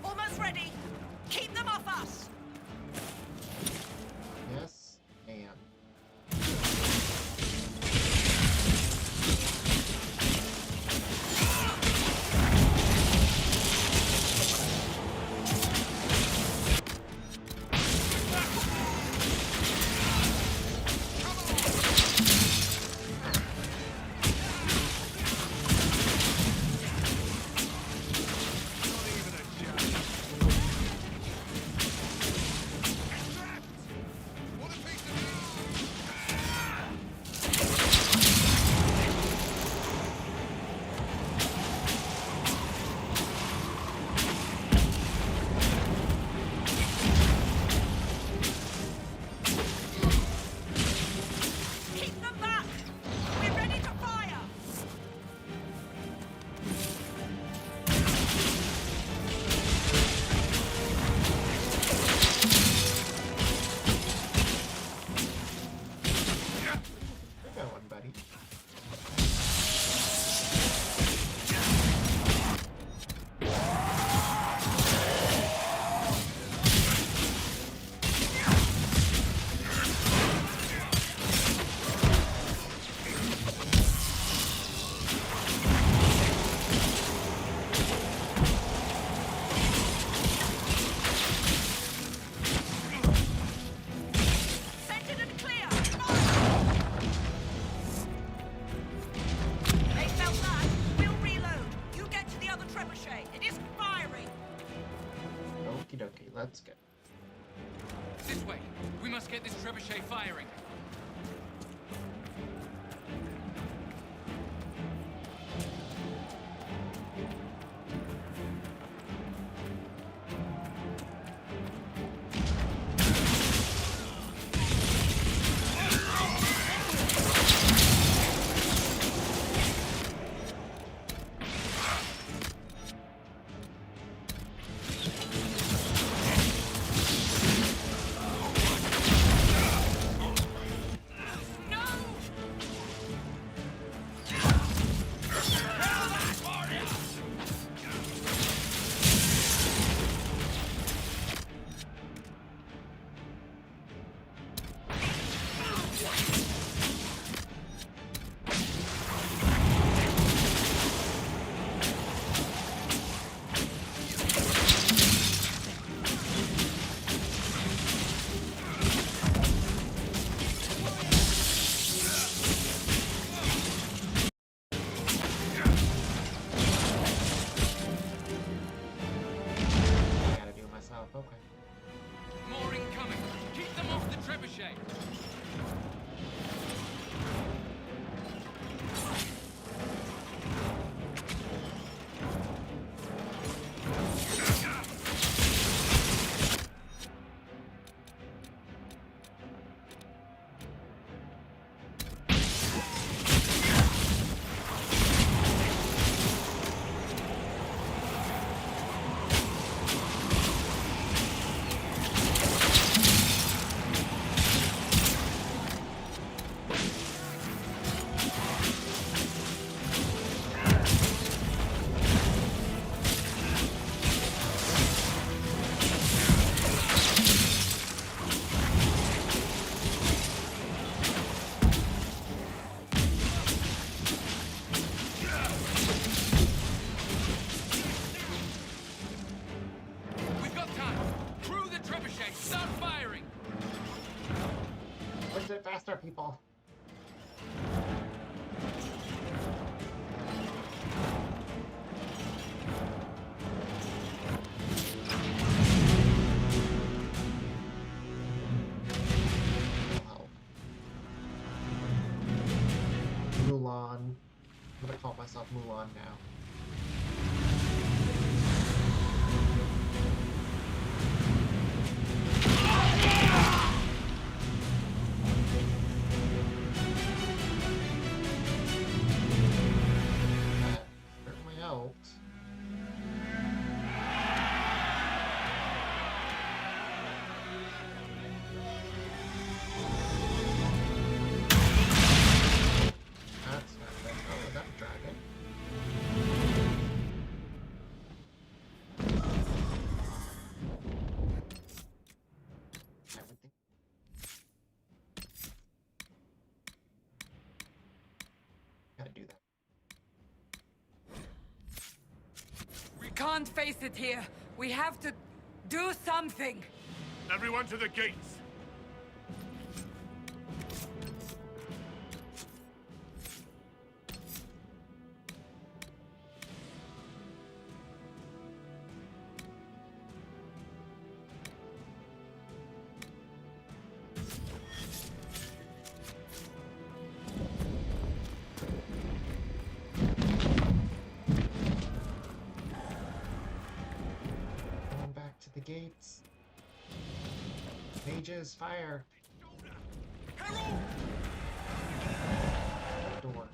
Almost ready. Keep them off us. Yes, and Keep them back. We're ready to fire. we're going, buddy. Centered and clear. They felt that. We'll reload. You get to the other trebuchet. It isn't firing. Okie dokie, let's go. This way. We must get this trebuchet firing. did it faster, people. Mulan. I'm gonna call myself Mulan now. That certainly helped. That's not that. Oh, that dragon. I would think. Gotta do that. We can't face it here. We have to do something. Everyone to the gates! Going back to the gates. Mages, fire! Door. What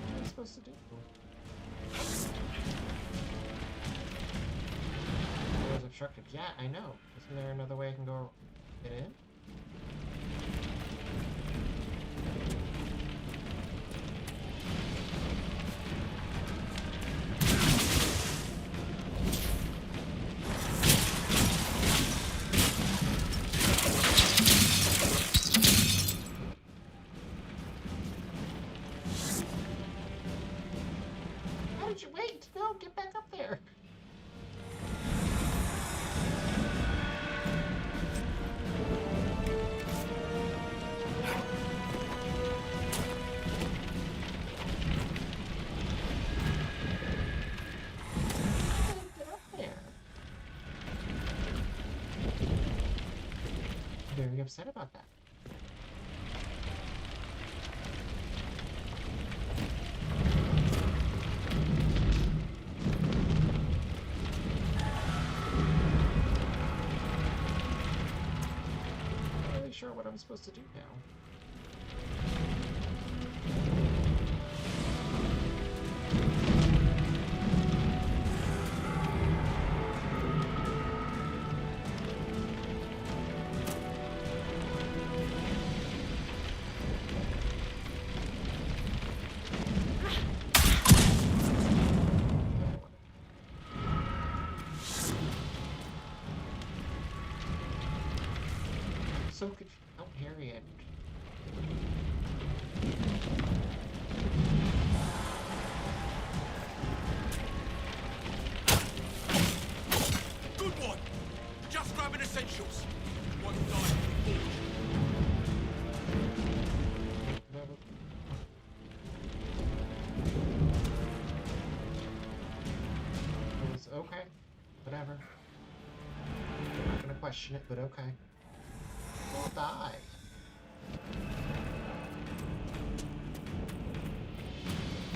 am I supposed to do? Doors obstructed. Yeah, I know. Isn't there another way I can go get in? How did you wait? No, get back up there. Get up there. Very upset about that. Not really sure what I'm supposed to do now. So confused. Oh, Harriet. Good one! Just grabbing essentials. One die before. It was okay. Whatever. I'm not gonna question it, but okay. We'll die.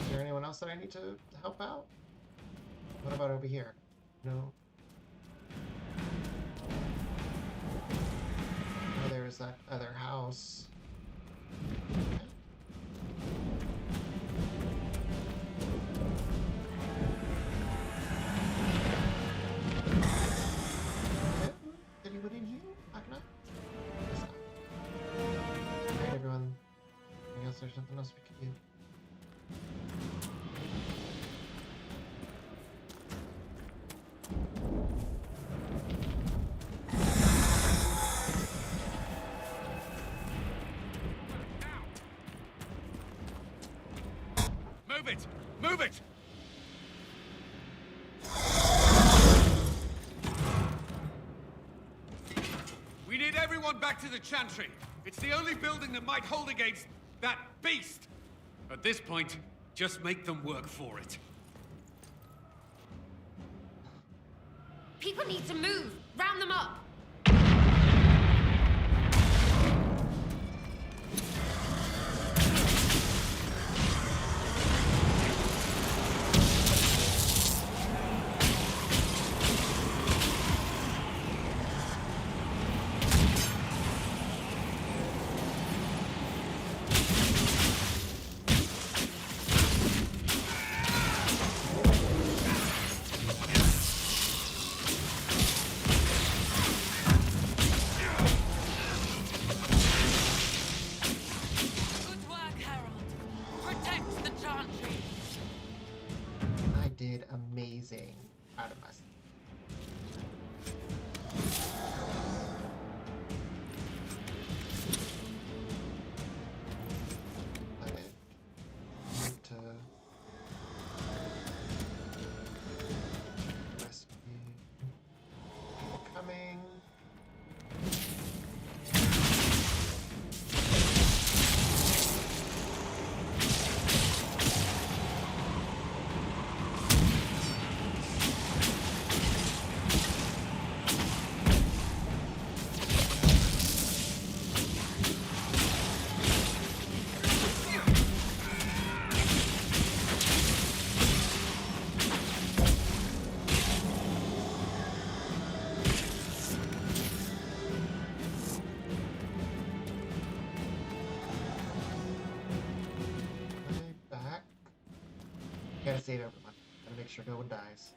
Is there anyone else that I need to help out? What about over here? No. Oh, there's that other house. Okay. Anyone in here? Agna? Guess not. Alright, everyone. I guess there's something else we could do. it! Move it! We need everyone back to the Chantry. It's the only building that might hold against that beast. At this point, just make them work for it. People need to move. Round them up. I did amazing out of us. Coming. Gotta save everyone. Gotta make sure no one dies.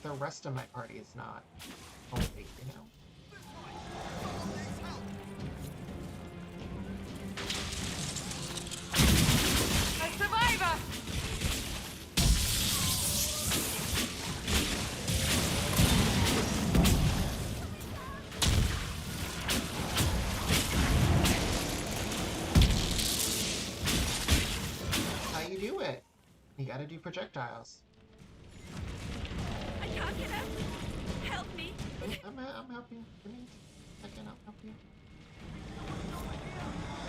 The rest of my party is not only, you know. A survivor! How you do it? You gotta do projectiles. I can't get out. Help me. I'm helping. I can help you.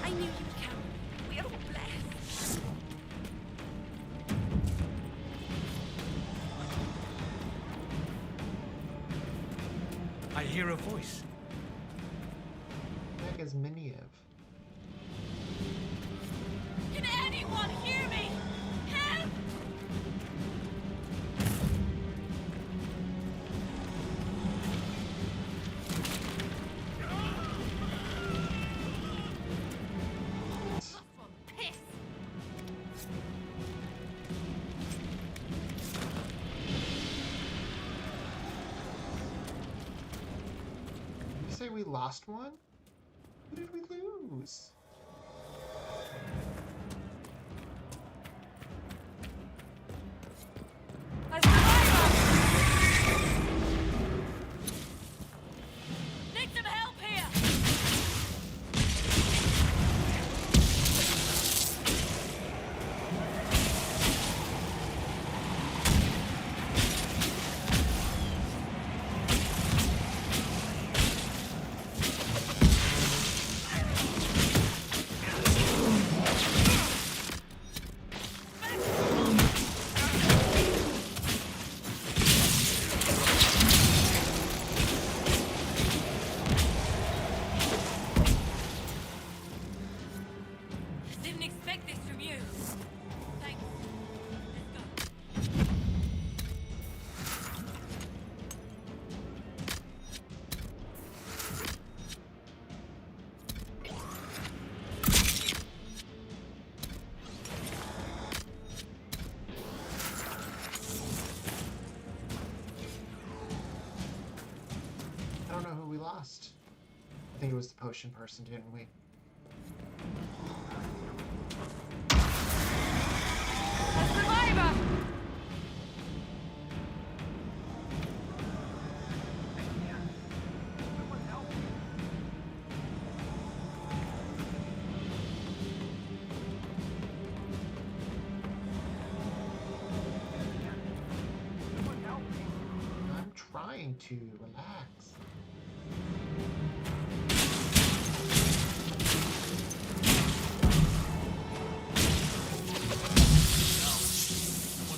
I knew you'd come. We're all blessed. I hear a voice. That is Miniev. Can anyone hear me? Help! You say we lost one? Who did we lose? A survivor! Need some help here! I think it was the potion person, didn't we? Survivor! I'm trying to relax.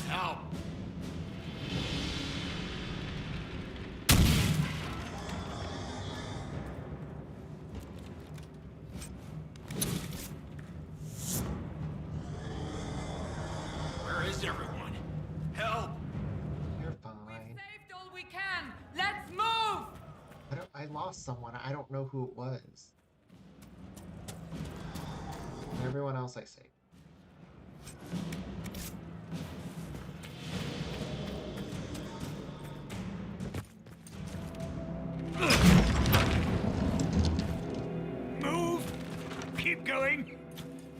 Help! Where is everyone? Help! You're fine. Saved all we can! Let's move! I lost someone. I don't know who it was. And everyone else I saved. Move! Keep going!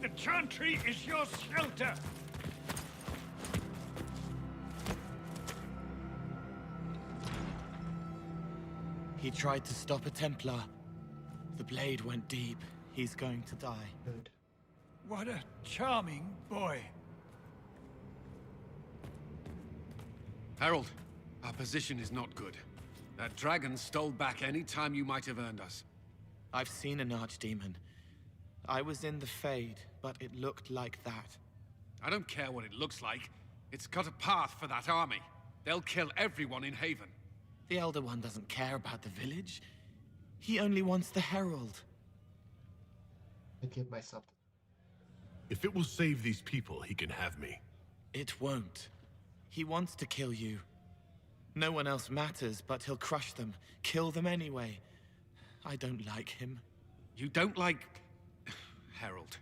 The Chantry is your shelter! He tried to stop a Templar. The blade went deep. He's going to die. Good. What a charming boy. Harold, our position is not good. That dragon stole back any time you might have earned us. I've seen an archdemon. I was in the Fade, but it looked like that. I don't care what it looks like. It's got a path for that army. They'll kill everyone in Haven. The Elder One doesn't care about the village. He only wants the Herald. I give myself. If it will save these people, he can have me. It won't. He wants to kill you. No one else matters, but he'll crush them, kill them anyway. I don't like him. You don't like... Harold,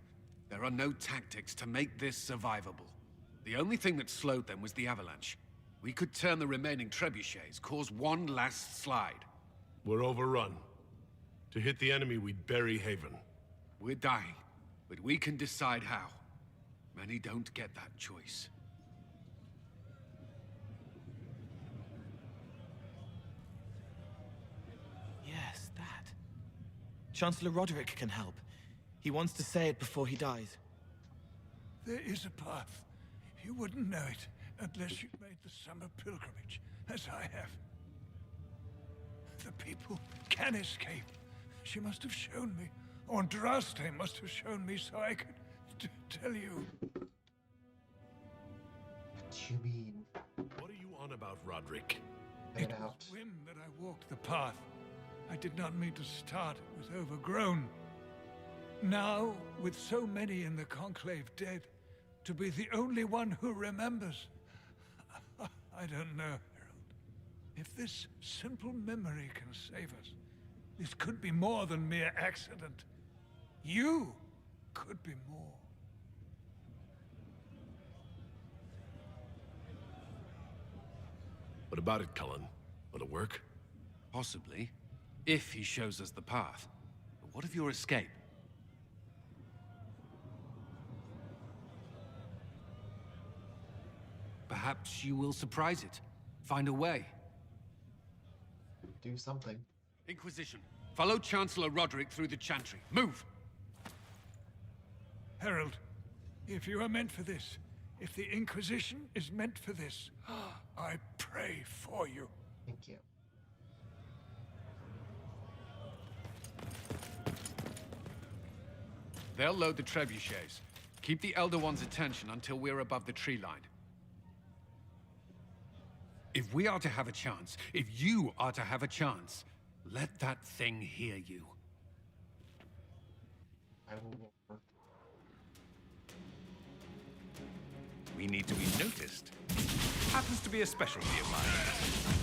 there are no tactics to make this survivable. The only thing that slowed them was the avalanche. We could turn the remaining trebuchets, cause one last slide. We're overrun. To hit the enemy, we'd bury Haven. We're dying, but we can decide how. Many don't get that choice. Yes, that. Chancellor Roderick can help. He wants to say it before he dies. There is a path. You wouldn't know it unless you'd made the summer pilgrimage, as I have. The people can escape. She must have shown me. Andraste must have shown me so I could tell you. What you mean? What are you on about, Roderick? It was whim that I walked the path. I did not mean to start. It was overgrown. Now, with so many in the Conclave dead, to be the only one who remembers. I don't know, Harold. If this simple memory can save us, this could be more than mere accident. You could be more. What about it, Cullen? Will it work? Possibly, if he shows us the path. But what of your escape? Perhaps you will surprise it. Find a way. Do something. Inquisition, follow Chancellor Roderick through the Chantry. Move! Harold, if you are meant for this, if the Inquisition is meant for this, I pray for you. Thank you. They'll load the trebuchets. Keep the Elder One's attention until we're above the tree line. If we are to have a chance, if you are to have a chance, let that thing hear you. I will. We need to be noticed. Happens to be a specialty of mine.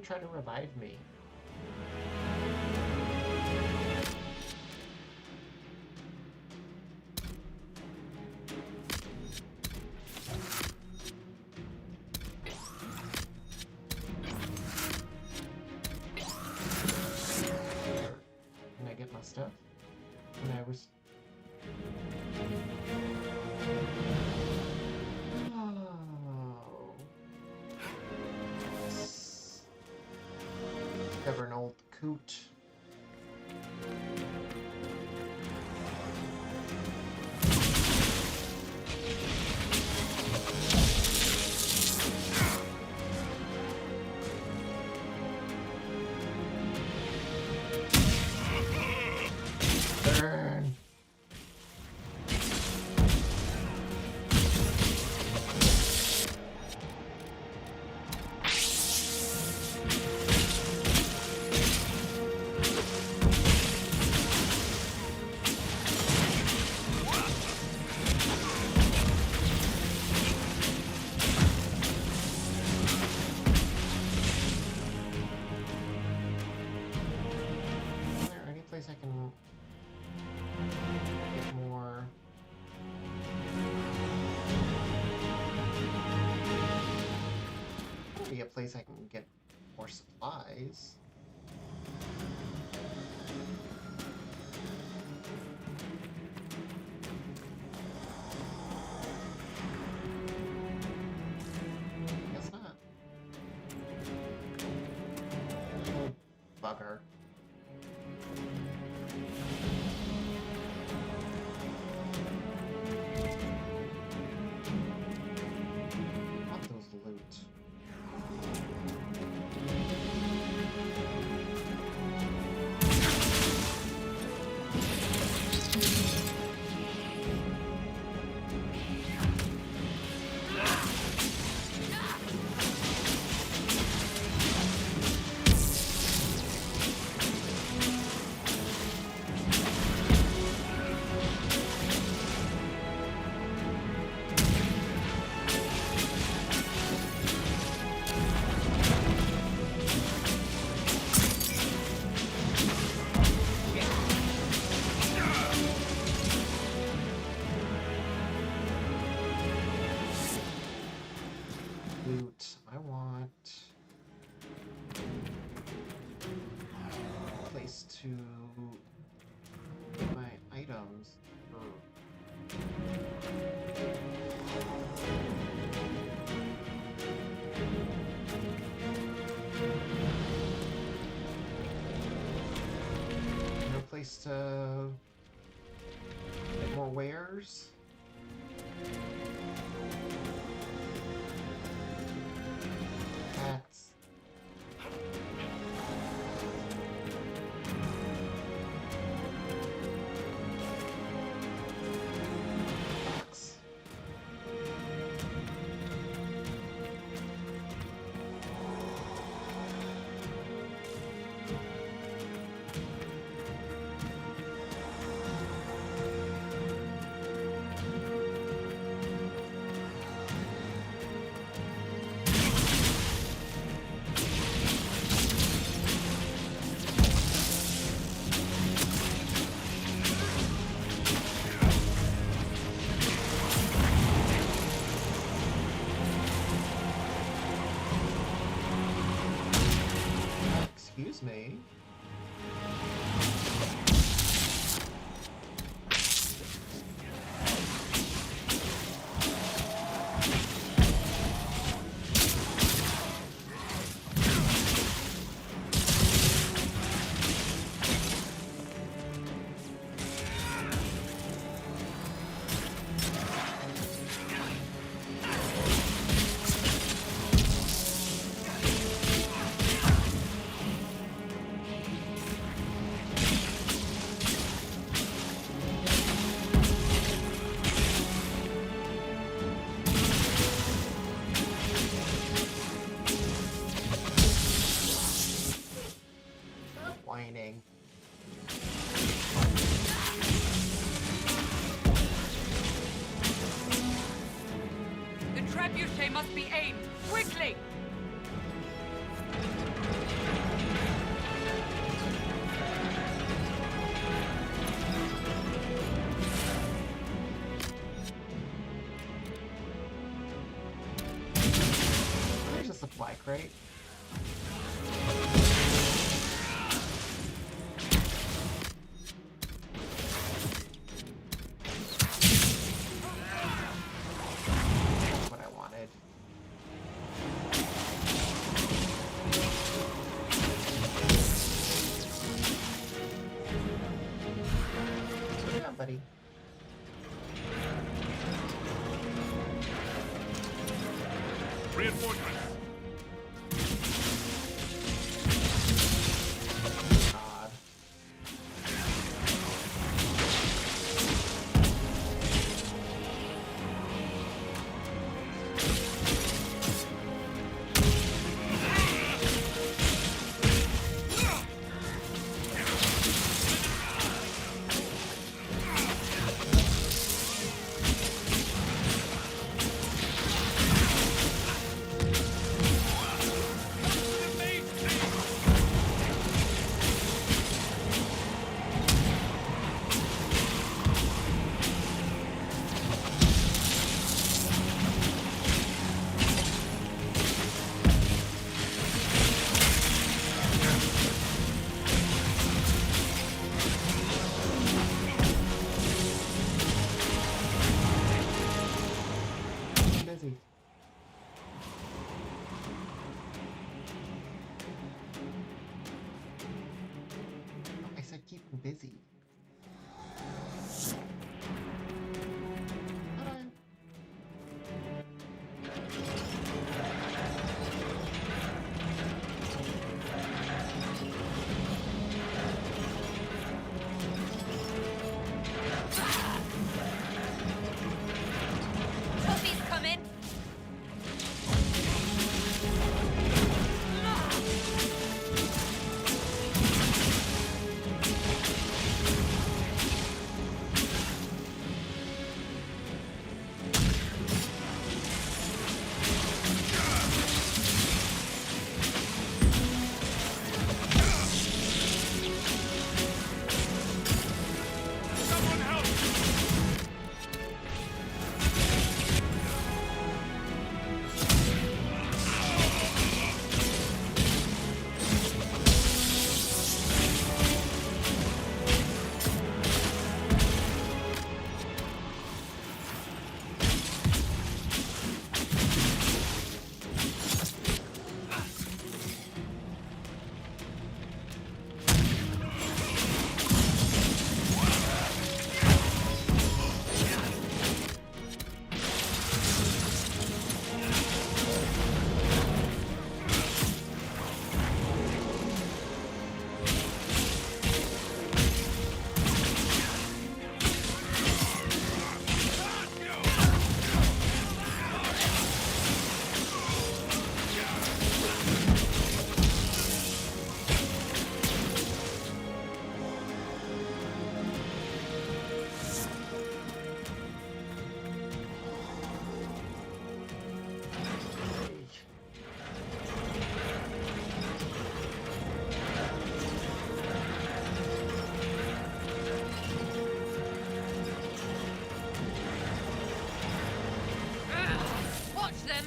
try to revive me? Can I get my stuff? When I was... Discover an old coot. Burn. Is there any place I can get more? Maybe a place I can get more supplies. Guess not. Oh, bugger. Want those loot. Loot. I want a place to put my items. No place to get more wares. Hats. Box. Excuse me. Whining. The trebuchet must be aimed! Quickly! supply crate. That's what I wanted. Slow down, buddy. Reinforcements. God. Busy. I said keep him busy. Trophies coming. Watch them.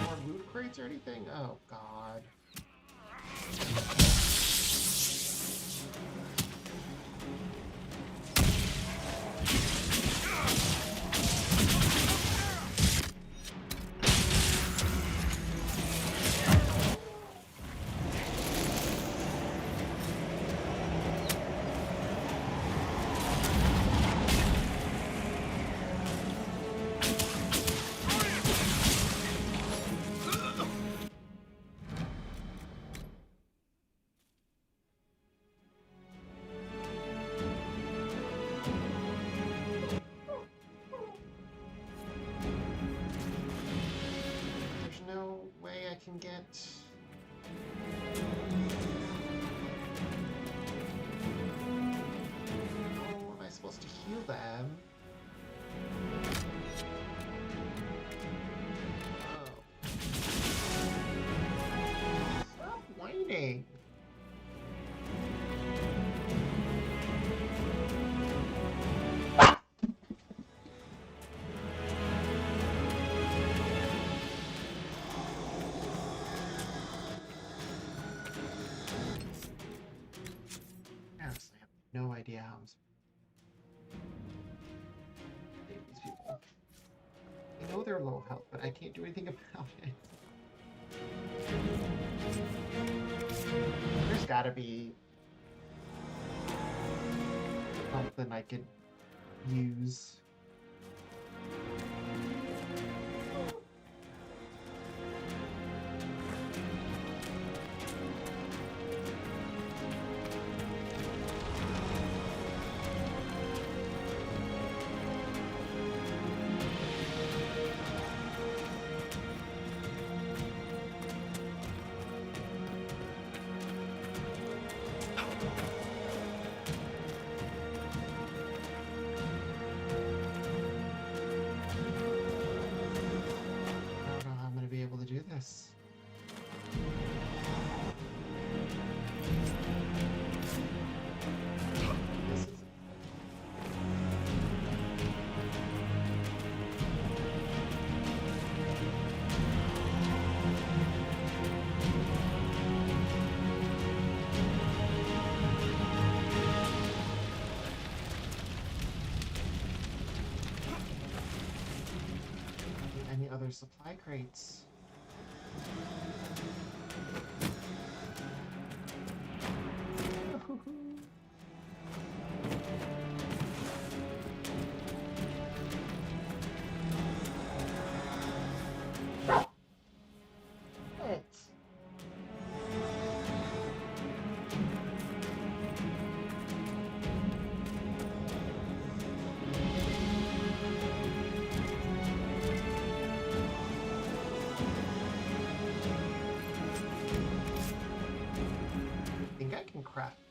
More loot crates or anything? Oh God. There's no way I can get. How am I supposed to heal them? no idea how I'm save these people. I know they're low health, but I can't do anything about it. There's gotta be something I could use. Other supply crates.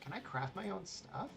Can I craft my own stuff?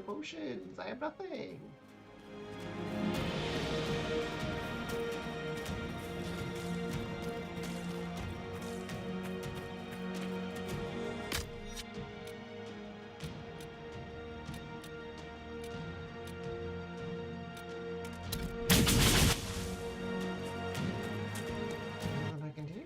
Potions. I have nothing. Nothing I can do.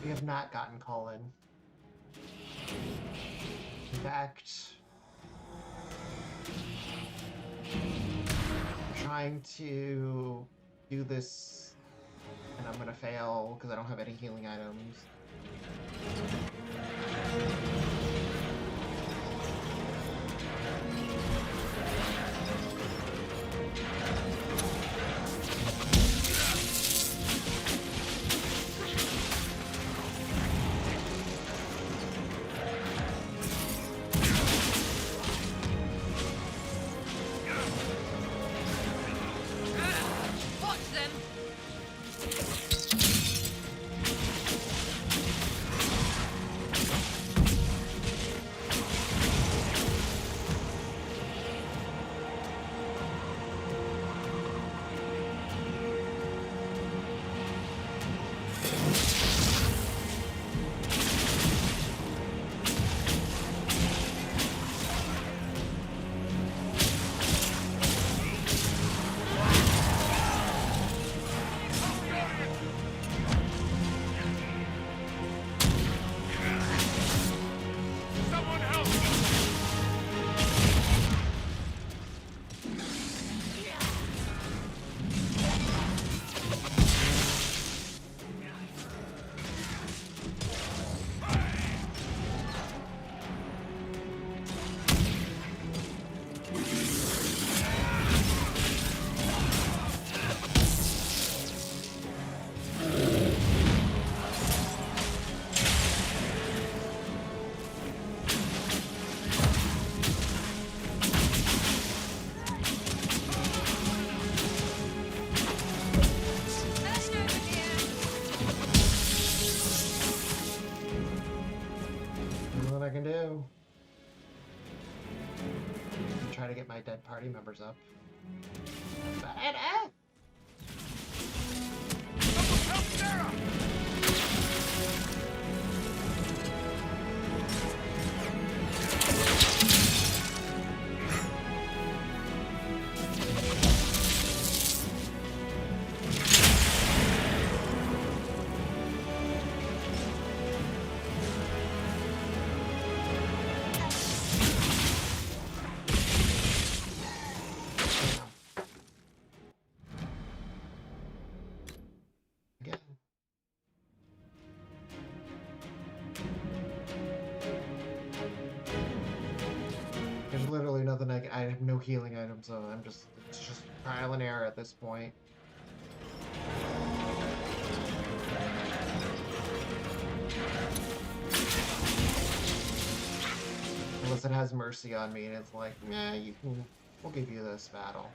We have not gotten Cullen. In fact, I'm trying to do this, and I'm gonna fail because I don't have any healing items. Watch them! I can do. Try to get my dead party members up. There's literally nothing I have no healing items, so it's just trial and error at this point. Unless it has mercy on me and it's like, yeah, we'll give you this battle.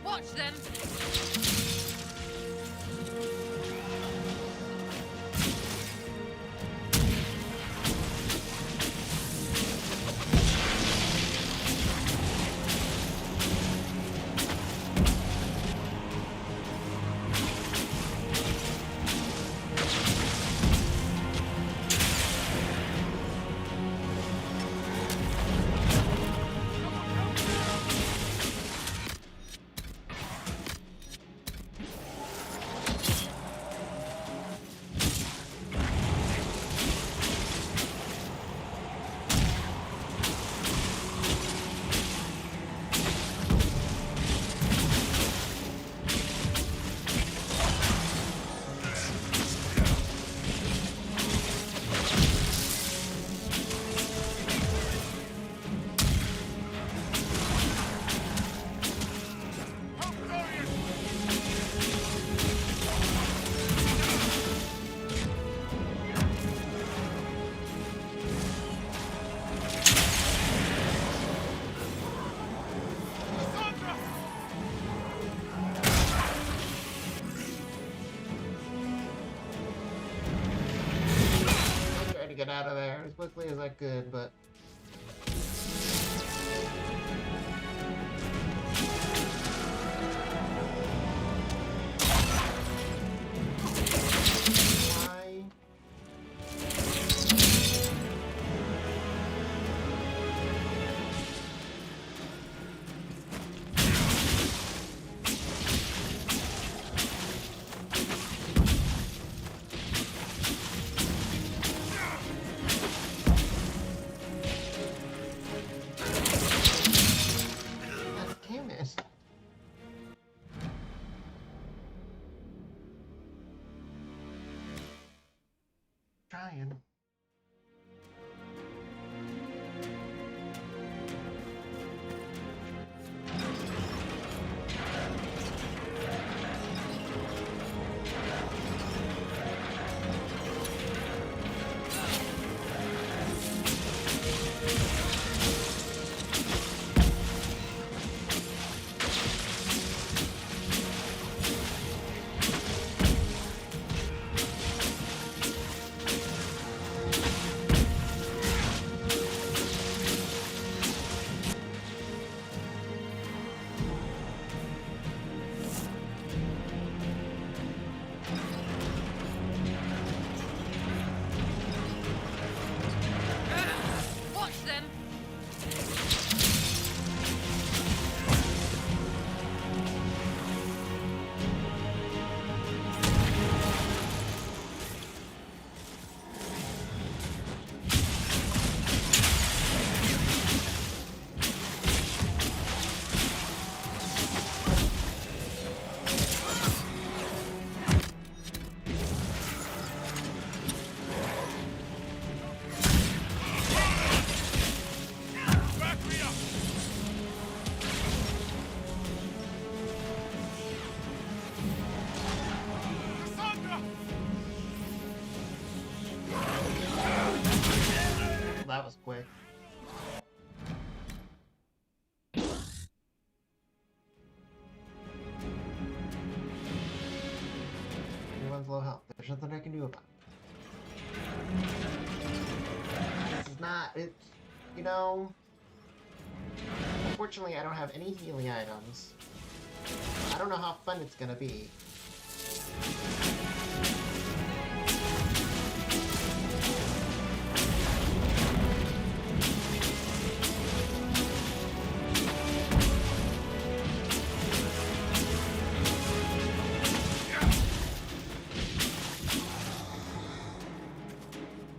Watch them! Get out of there as quickly as I could, but saying. Watch them! That was quick. Everyone's low health. There's nothing I can do about it. This is not, it's, you know, unfortunately I don't have any healing items. I don't know how fun it's gonna be.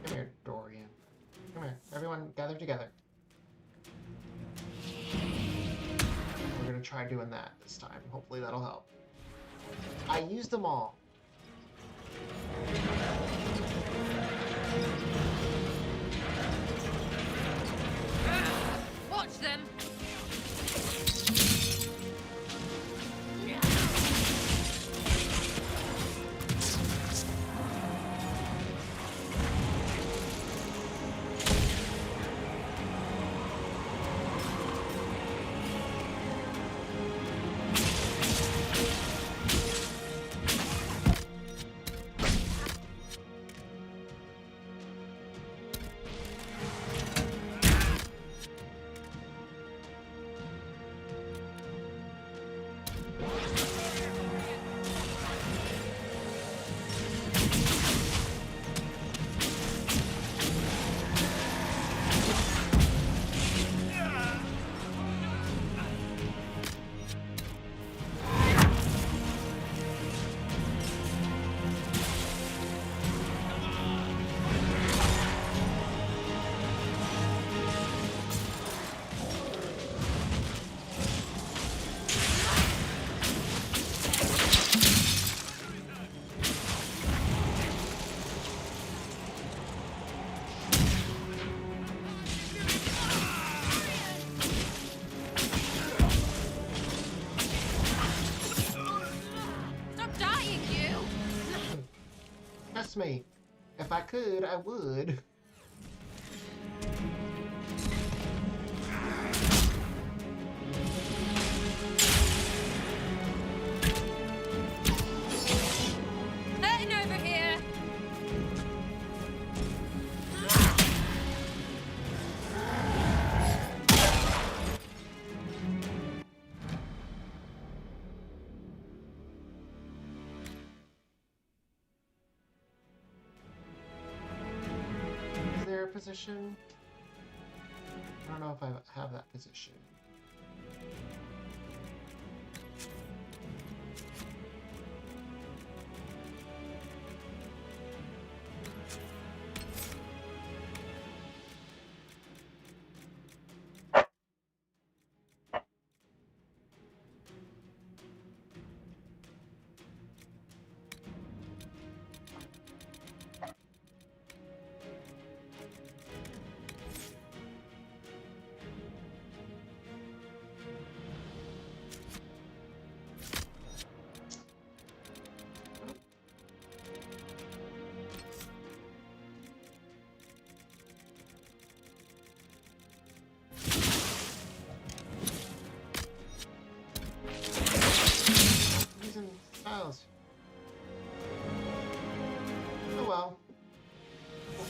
Come here, Dorian. Come here. Everyone gather together. We're gonna try doing that this time. Hopefully that'll help. I used them all. Watch them! Trust me. If I could, I would. Hurting over here! Is there a position? I don't know if I have that position.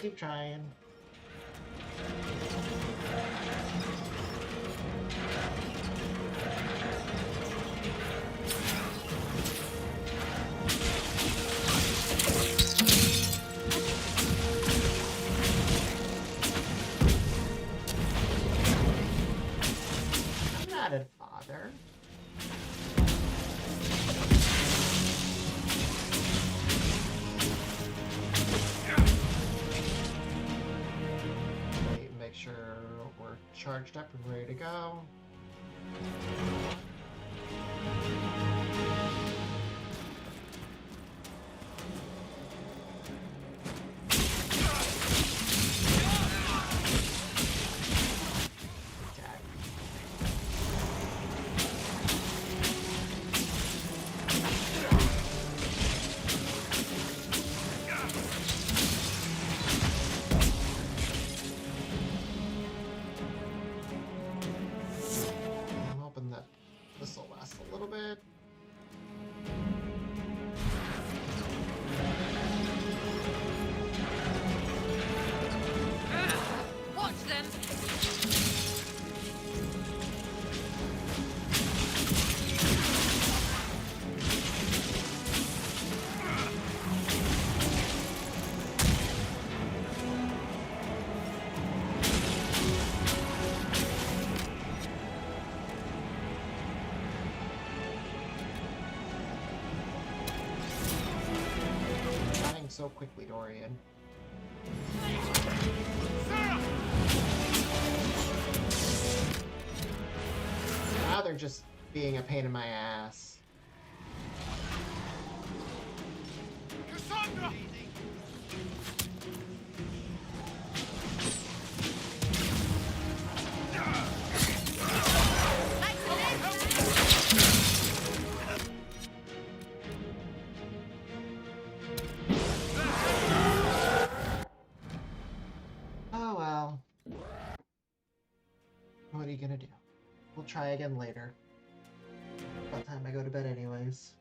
keep trying. I'm not a father. Wait, make sure we're charged up and ready to go. I'm hoping that this will last a little bit. Watch them! Dying so quickly, Dorian. Now they're just being a pain in my ass. Cassandra! Oh well. What are you gonna do? We'll try again later. By the time I go to bed anyways.